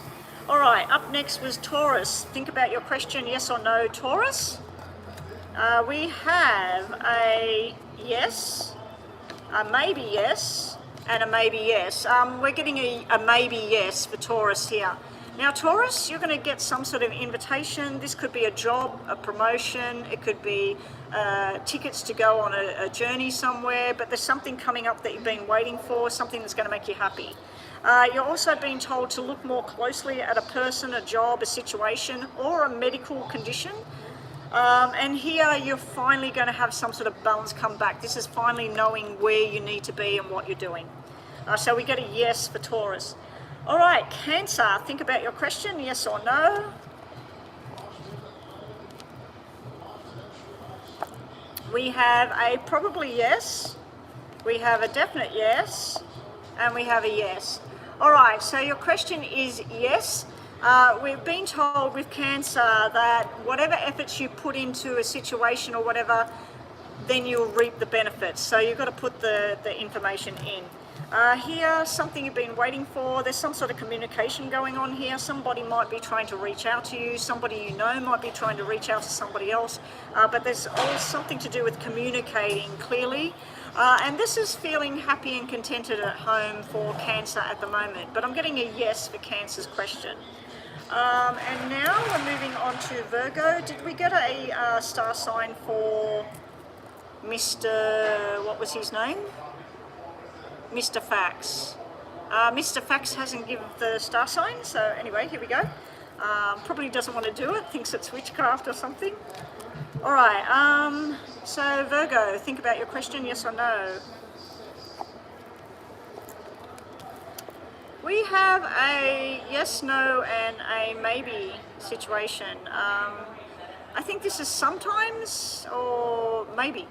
All right, up next was Taurus. Think about your question, yes or no, Taurus. We have a yes, a maybe yes, and a maybe yes. We're getting a maybe yes for Taurus here. Now Taurus, you're going to get some sort of invitation. This could be a job, a promotion, it could be tickets to go on a journey somewhere, but there's something coming up that you've been waiting for, something that's going to make you happy. You're also being told to look more closely at a person, a job, a situation, or a medical condition. And here you're finally going to have some sort of balance come back. This is finally knowing where you need to be and what you're doing. So we get a yes for Taurus. All right, Cancer, think about your question, yes or no. We have a probably yes, we have a definite yes, and we have a yes. All right, so your question is yes. We've been told with Cancer that whatever efforts you put into a situation or whatever, then you'll reap the benefits. So you've got to put the information in. Here, something you've been waiting for, there's some sort of communication going on here. Somebody might be trying to reach out to you, somebody you know might be trying to reach out to somebody else, but there's always something to do with communicating clearly. And this is feeling happy and contented at home for Cancer at the moment, but I'm getting a yes for Cancer's question. And now we're moving on to Virgo. Did we get a star sign for Mr. what was his name? Mr. Fax. Mr. Fax hasn't given the star sign, so anyway, here we go. Probably doesn't want to do it, thinks it's witchcraft or something. All right, so Virgo, think about your question, yes or no. We have a yes, no, and a maybe situation. I think this is sometimes or maybe.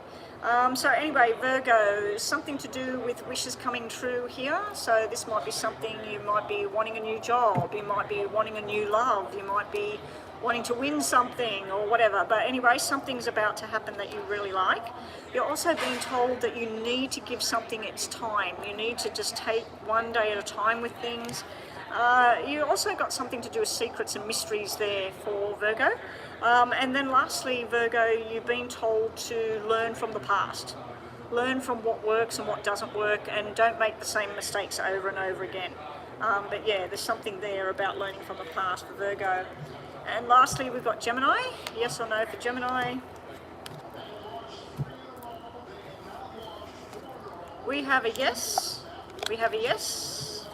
So anyway, Virgo, something to do with wishes coming true here. So this might be something, you might be wanting a new job, you might be wanting a new love, you might be wanting to win something or whatever. But anyway, something's about to happen that you really like. You're also being told that you need to give something its time. You need to just take one day at a time with things. You also got something to do with secrets and mysteries there for Virgo. And then lastly, Virgo, you've been told to learn from the past. Learn from what works and what doesn't work, and don't make the same mistakes over and over again. But yeah, there's something there about learning from the past for Virgo. And lastly, we've got Gemini. Yes or no for Gemini? We have a yes, we have a yes,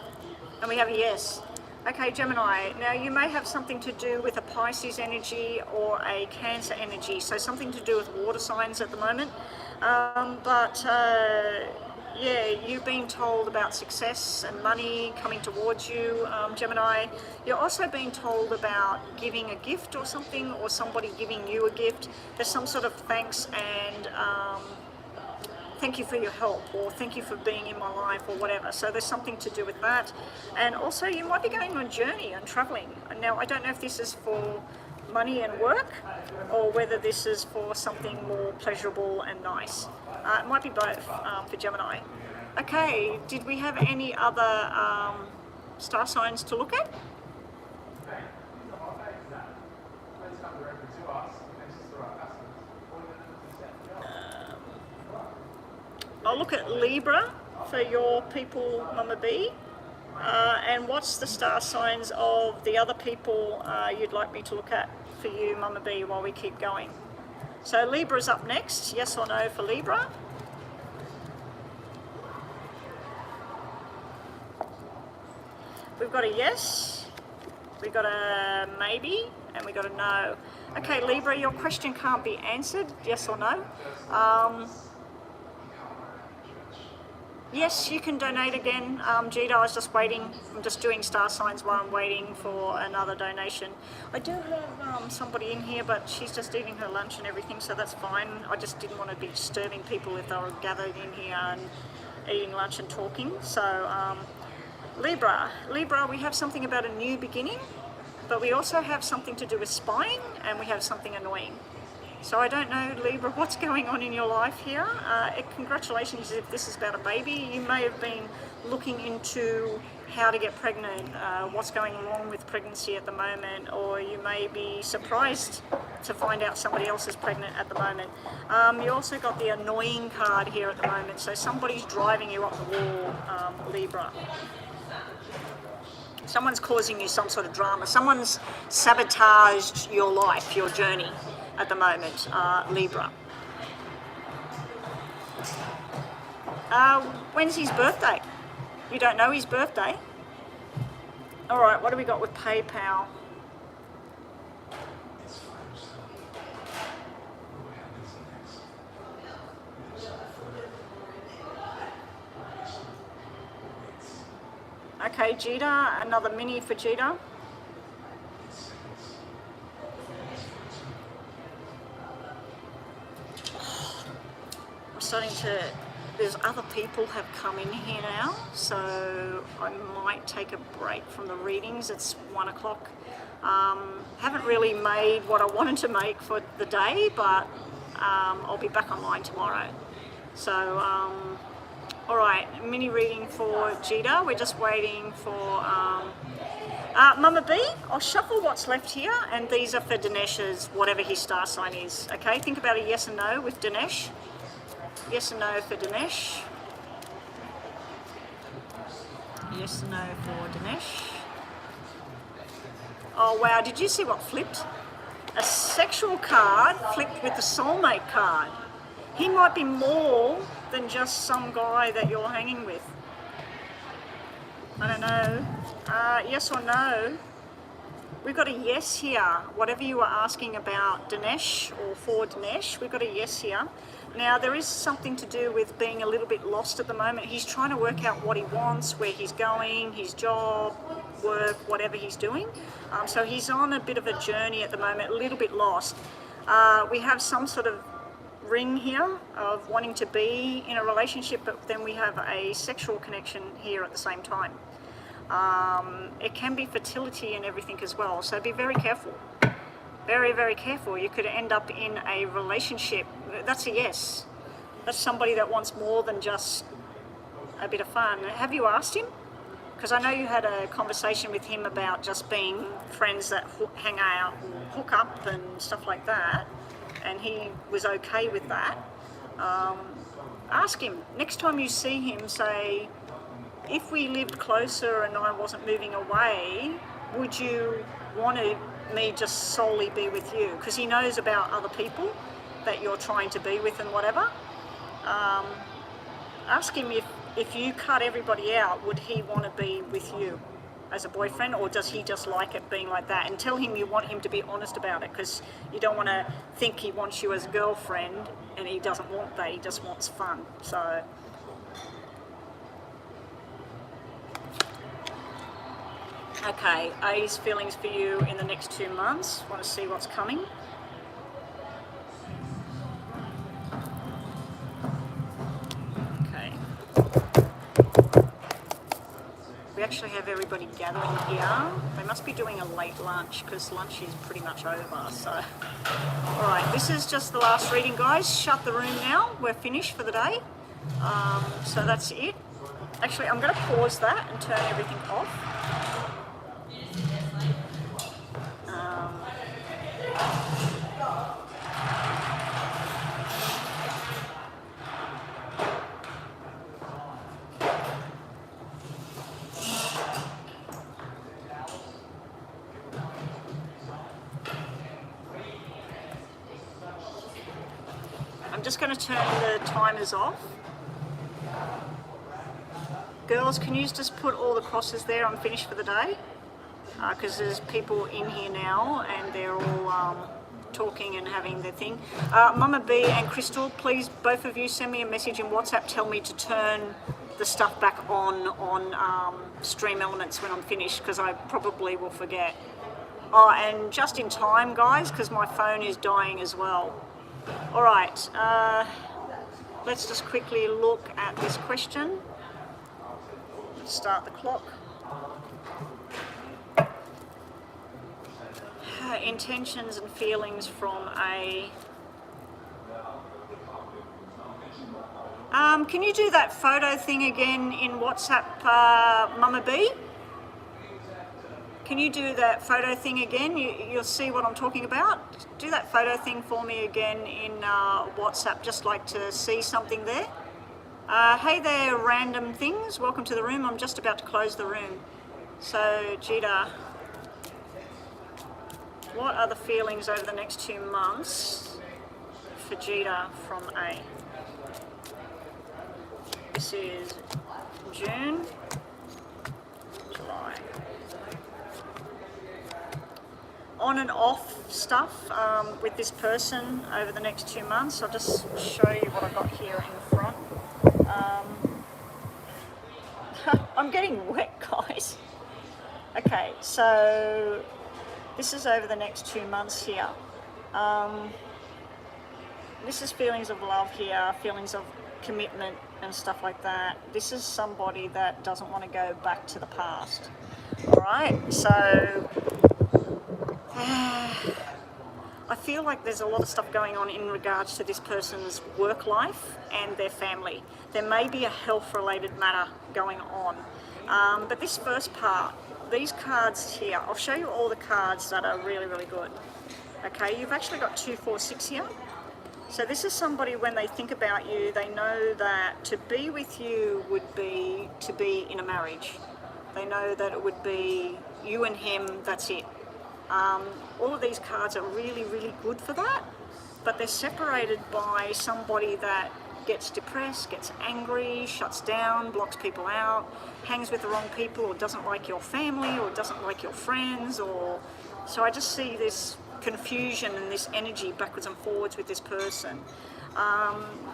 and we have a yes. Okay, Gemini, now you may have something to do with a Pisces energy or a Cancer energy, so something to do with water signs at the moment. Yeah, you've been told about success and money coming towards you, Gemini. You're also being told about giving a gift or something, or somebody giving you a gift. There's some sort of thanks and thank you for your help, or thank you for being in my life, or whatever. So there's something to do with that. And also you might be going on a journey and traveling. Now I don't know if this is for money and work, or whether this is for something more pleasurable and nice. It might be both for Gemini. Okay, did we have any other star signs to look at? I'll look at Libra for your people, Mama B. And what's the star signs of the other people you'd like me to look at for you, Mama B, while we keep going? So Libra's up next, yes or no for Libra? We've got a yes, we've got a maybe, and we've got a no. Okay, Libra, your question can't be answered, yes or no. Yes, you can donate again. Gita, I was just waiting. I'm just doing star signs while I'm waiting for another donation. I do have somebody in here, but she's just eating her lunch and everything, so that's fine. I just didn't want to be disturbing people if they were gathered in here and eating lunch and talking. So, Libra, we have something about a new beginning, but we also have something to do with spying, and we have something annoying. So I don't know, Libra, what's going on in your life here. Congratulations if this is about a baby. You may have been looking into how to get pregnant, what's going wrong with pregnancy at the moment, or you may be surprised to find out somebody else is pregnant at the moment. You also got the annoying card here at the moment, so somebody's driving you up the wall, Libra. Someone's causing you some sort of drama. Someone's sabotaged your life, your journey at the moment, Libra. When's his birthday? You don't know his birthday? All right, what do we got with PayPal? Okay, Jita, another mini for Jita. I'm starting to, there's other people have come in here now, so I might take a break from the readings. It's 1 o'clock. Haven't really made what I wanted to make for the day, but I'll be back online tomorrow. So, all right, mini reading for Jita. We're just waiting for Mama B. I'll shuffle what's left here, and these are for Dinesh's, whatever his star sign is. Okay, think about a yes and no with Dinesh. Yes and no for Dinesh. Yes and no for Dinesh. Oh wow, did you see what flipped? A sexual card flipped with the soulmate card. He might be more than just some guy that you're hanging with. I don't know. Yes or no? We've got a yes here. Whatever you were asking about Dinesh or for Dinesh, we've got a yes here. Now, there is something to do with being a little bit lost at the moment. He's trying to work out what he wants, where he's going, his job, work, whatever he's doing. So he's on a bit of a journey at the moment, a little bit lost. We have some sort of ring here of wanting to be in a relationship, but then we have a sexual connection here at the same time. It can be fertility and everything as well, so be very careful. Very, very careful. You could end up in a relationship. That's a yes. That's somebody that wants more than just a bit of fun. Have you asked him? Because I know you had a conversation with him about just being friends that hang out and hook up and stuff like that, and he was okay with that. Ask him. Next time you see him, say, if we lived closer and I wasn't moving away, would you want me just solely be with you? Because he knows about other people that you're trying to be with and whatever. Ask him if you cut everybody out, would he want to be with you as a boyfriend, or does he just like it being like that? And tell him you want him to be honest about it, because you don't want to think he wants you as a girlfriend and he doesn't want that, he just wants fun. So okay, A's feelings for you in the next 2 months. Want to see what's coming. Okay. We actually have everybody gathering here. They must be doing a late lunch because lunch is pretty much over. So, all right, this is just the last reading, guys. Shut the room now. We're finished for the day. So that's it. Actually, I'm going to pause that and turn everything off. I'm just going to turn the timers off. Girls, can you just put all the crosses there? I'm finished for the day. Because there's people in here now and they're all talking and having their thing. Mama B and Crystal, please, both of you send me a message in WhatsApp. Tell me to turn the stuff back on Stream Elements when I'm finished, because I probably will forget. Oh, and just in time, guys, because my phone is dying as well. All right, let's just quickly look at this question. Let's start the clock. Intentions and feelings from a Can you do that photo thing again in WhatsApp, Mama B? Can you do that photo thing again? You'll see what I'm talking about. Do that photo thing for me again in WhatsApp. Just like to see something there. Hey there, random things. Welcome to the room. I'm just about to close the room. So, Jita, what are the feelings over the next 2 months for Jita from A? This is June, July. On and off stuff with this person over the next 2 months. I'll just show you what I've got here in the front. I'm getting wet, guys. Okay, so this is over the next 2 months here. This is feelings of love here, feelings of commitment and stuff like that. This is somebody that doesn't want to go back to the past. All right, so I feel like there's a lot of stuff going on in regards to this person's work life and their family. There may be a health-related matter going on. But this first part, these cards here, I'll show you all the cards that are really, really good. Okay, you've actually got 2, 4, 6 here. So this is somebody, when they think about you, they know that to be with you would be to be in a marriage. They know that it would be you and him, that's it. All of these cards are really, really good for that, but they're separated by somebody that gets depressed, gets angry, shuts down, blocks people out, hangs with the wrong people, or doesn't like your family, or doesn't like your friends, or... So I just see this confusion and this energy backwards and forwards with this person.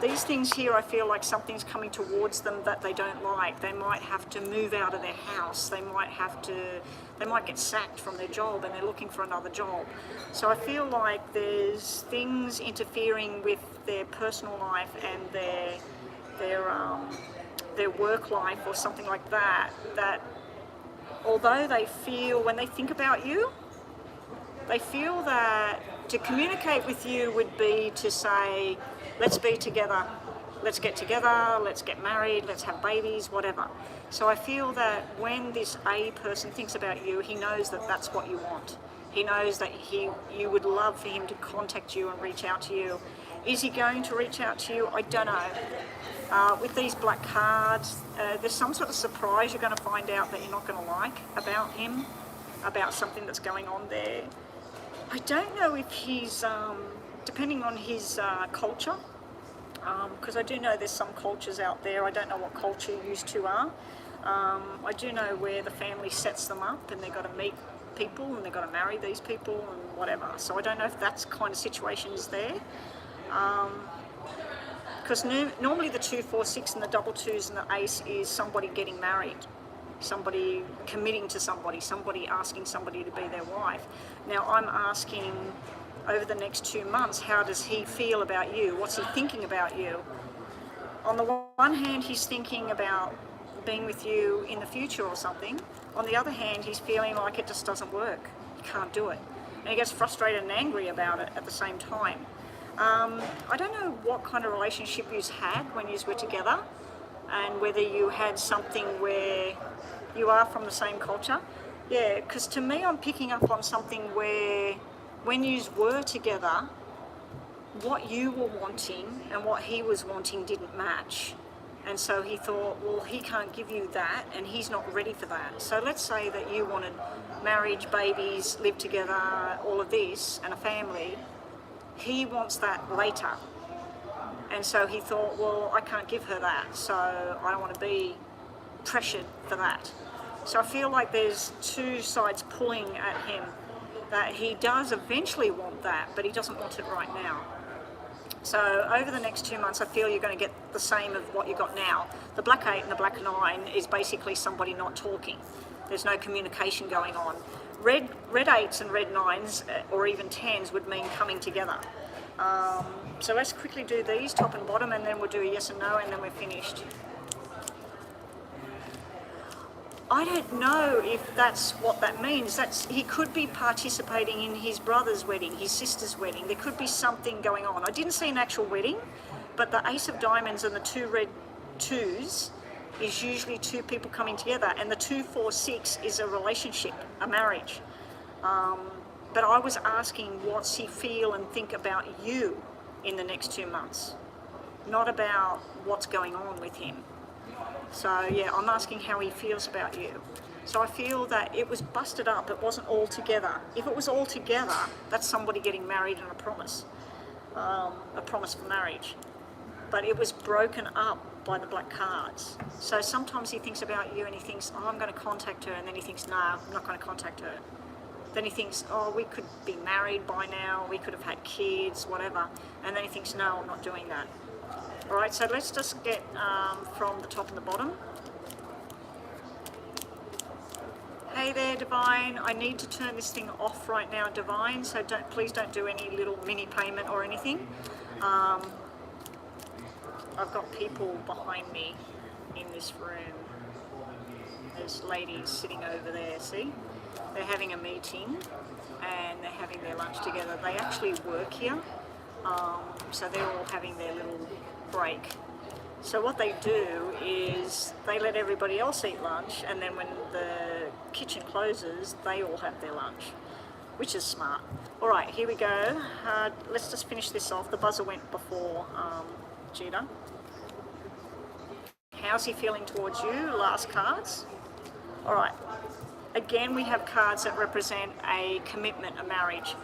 These things here, I feel like something's coming towards them that they don't like. They might have to move out of their house. They might get sacked from their job and they're looking for another job. So I feel like there's things interfering with their personal life and their work life or something like that, that although they feel, when they think about you, they feel that to communicate with you would be to say, let's be together, let's get together, let's get married, let's have babies, whatever. So I feel that when this A person thinks about you, he knows that that's what you want. He knows that you would love for him to contact you and reach out to you. Is he going to reach out to you? I don't know. With these black cards, there's some sort of surprise you're going to find out that you're not going to like about him, about something that's going on there. I don't know if he's, depending on his culture, because I do know there's some cultures out there. I don't know what culture used to are. I do know where the family sets them up and they've got to meet people and they've got to marry these people and whatever. So I don't know if that's kind of situation is there. Because normally the 2, 4, 6 and the double twos and the ace is somebody getting married, somebody committing to somebody, somebody asking somebody to be their wife. Now I'm asking, over the next 2 months, how does he feel about you? What's he thinking about you? On the one hand, he's thinking about being with you in the future or something. On the other hand, he's feeling like it just doesn't work. He can't do it. And he gets frustrated and angry about it at the same time. I don't know what kind of relationship you had when you were together and whether you had something where you are from the same culture. Yeah, because to me, I'm picking up on something where when you were together, what you were wanting and what he was wanting didn't match. And so he thought, well, he can't give you that and he's not ready for that. So let's say that you wanted marriage, babies, live together, all of this, and a family. He wants that later. And so he thought, well, I can't give her that, so I don't want to be pressured for that. So I feel like there's two sides pulling at him, that he does eventually want that, but he doesn't want it right now. So over the next 2 months, I feel you're going to get the same of what you got now. The black 8 and the black 9 is basically somebody not talking. There's no communication going on. Red 8s and red 9s, or even 10s, would mean coming together. So let's quickly do these, top and bottom, and then we'll do a yes and no, and then we're finished. I don't know if that's what that means. He could be participating in his brother's wedding, his sister's wedding. There could be something going on. I didn't see an actual wedding, but the Ace of Diamonds and the two red twos is usually two people coming together, and the 2, 4, 6 is a relationship, a marriage. But I was asking, what's he feel and think about you in the next 2 months, not about what's going on with him. So yeah, I'm asking how he feels about you. So I feel that it was busted up, it wasn't all together. If it was all together, that's somebody getting married and a promise for marriage. But it was broken up by the black cards. So sometimes he thinks about you and he thinks, oh, I'm going to contact her, and then he thinks, no, I'm not going to contact her. Then he thinks, oh, we could be married by now, we could have had kids, whatever. And then he thinks, no, I'm not doing that. All right, so let's just get from the top and the bottom. Hey there, Divine. I need to turn this thing off right now, Divine, so please don't do any little mini payment or anything. I've got people behind me in this room. There's ladies sitting over there, see? They're having a meeting and they're having their lunch together. They actually work here, so they're all having their little break. So what they do is they let everybody else eat lunch, and then when the kitchen closes, they all have their lunch, which is smart. All right, here we go. Let's just finish this off. The buzzer went before Gita. How's he feeling towards you? Last cards. All right. Again, we have cards that represent a commitment, a marriage.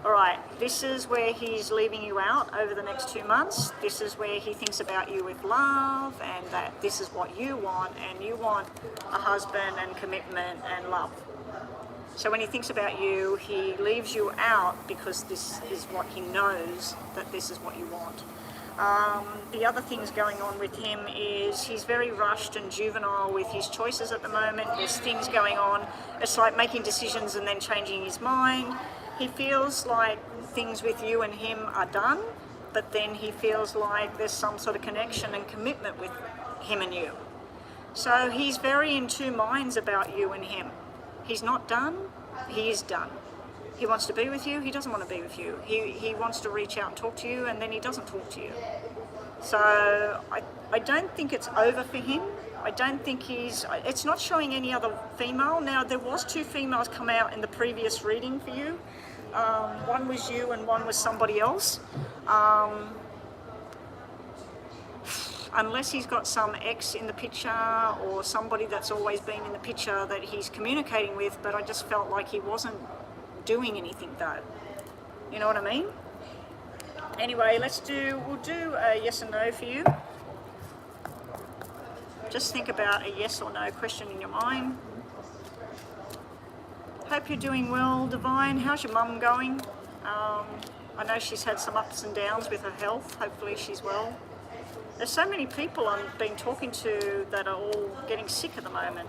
All right, this is where he's leaving you out over the next 2 months. This is where he thinks about you with love, and that this is what you want, and you want a husband and commitment and love. So when he thinks about you, he leaves you out because this is what he knows, that this is what you want. The other things going on with him is he's very rushed and juvenile with his choices at the moment. There's things going on. It's like making decisions and then changing his mind. He feels like things with you and him are done, but then he feels like there's some sort of connection and commitment with him and you. So he's very in two minds about you and him. He's not done, he is done. He wants to be with you, he doesn't want to be with you. He wants to reach out and talk to you, and then he doesn't talk to you. So I don't think it's over for him. I don't think it's not showing any other female. Now, there was 2 females come out in the previous reading for you. One was you and one was somebody else. Unless he's got some ex in the picture or somebody that's always been in the picture that he's communicating with, but I just felt like he wasn't doing anything though. You know what I mean? Anyway, we'll do a yes and no for you. Just think about a yes or no question in your mind. Hope you're doing well, Divine. How's your mum going? I know she's had some ups and downs with her health. Hopefully she's well. There's so many people I've been talking to that are all getting sick at the moment.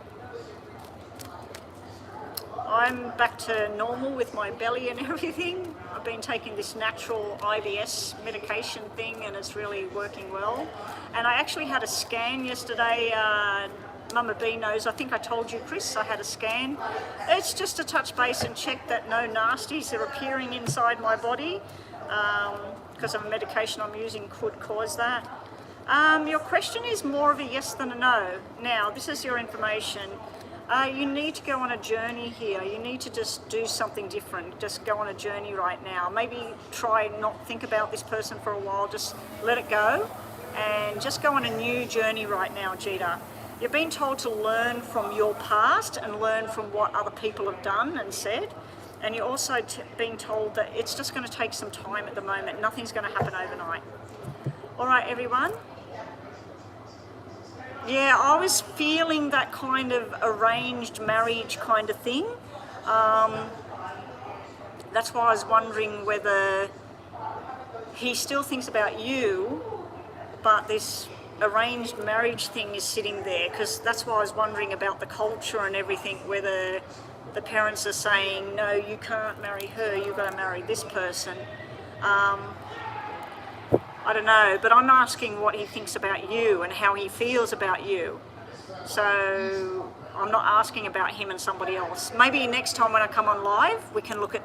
I'm back to normal with my belly and everything. I've been taking this natural IBS medication thing and it's really working well. And I actually had a scan yesterday. Mama B knows, I think I told you, Chris, I had a scan. It's just to touch base and check that no nasties are appearing inside my body, because of a medication I'm using could cause that. Your question is more of a yes than a no. Now, this is your information. You need to go on a journey here. You need to just do something different. Just go on a journey right now. Maybe try not think about this person for a while. Just let it go and just go on a new journey right now, Gita. You're being told to learn from your past and learn from what other people have done and said. And you're also being told that it's just going to take some time at the moment. Nothing's going to happen overnight. All right, everyone. Yeah, I was feeling that kind of arranged marriage kind of thing. That's why I was wondering whether he still thinks about you, but this arranged marriage thing is sitting there, because that's why I was wondering about the culture and everything, whether the parents are saying, no, you can't marry her, you've got to marry this person. I don't know, but I'm asking what he thinks about you and how he feels about you. So I'm not asking about him and somebody else. Maybe next time when I come on live, we can look at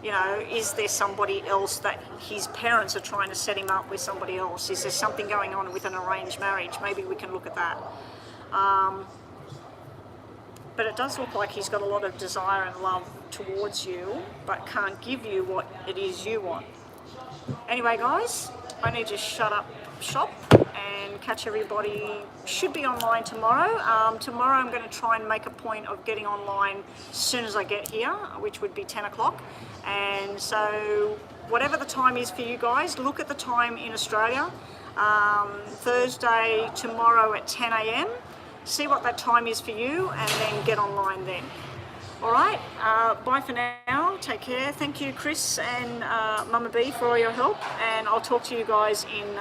You know, is there somebody else that his parents are trying to set him up with somebody else? Is there something going on with an arranged marriage? Maybe we can look at that. But it does look like he's got a lot of desire and love towards you, but can't give you what it is you want. Anyway, guys, I need to shut up shop and catch everybody. Should be online tomorrow. Tomorrow I'm going to try and make a point of getting online as soon as I get here, which would be 10 o'clock. And so whatever the time is for you guys, look at the time in Australia. Thursday tomorrow at 10 a.m. See what that time is for you and then get online then. All right, bye for now. Take care. Thank you, Chris and Mama B, for all your help. And I'll talk to you guys in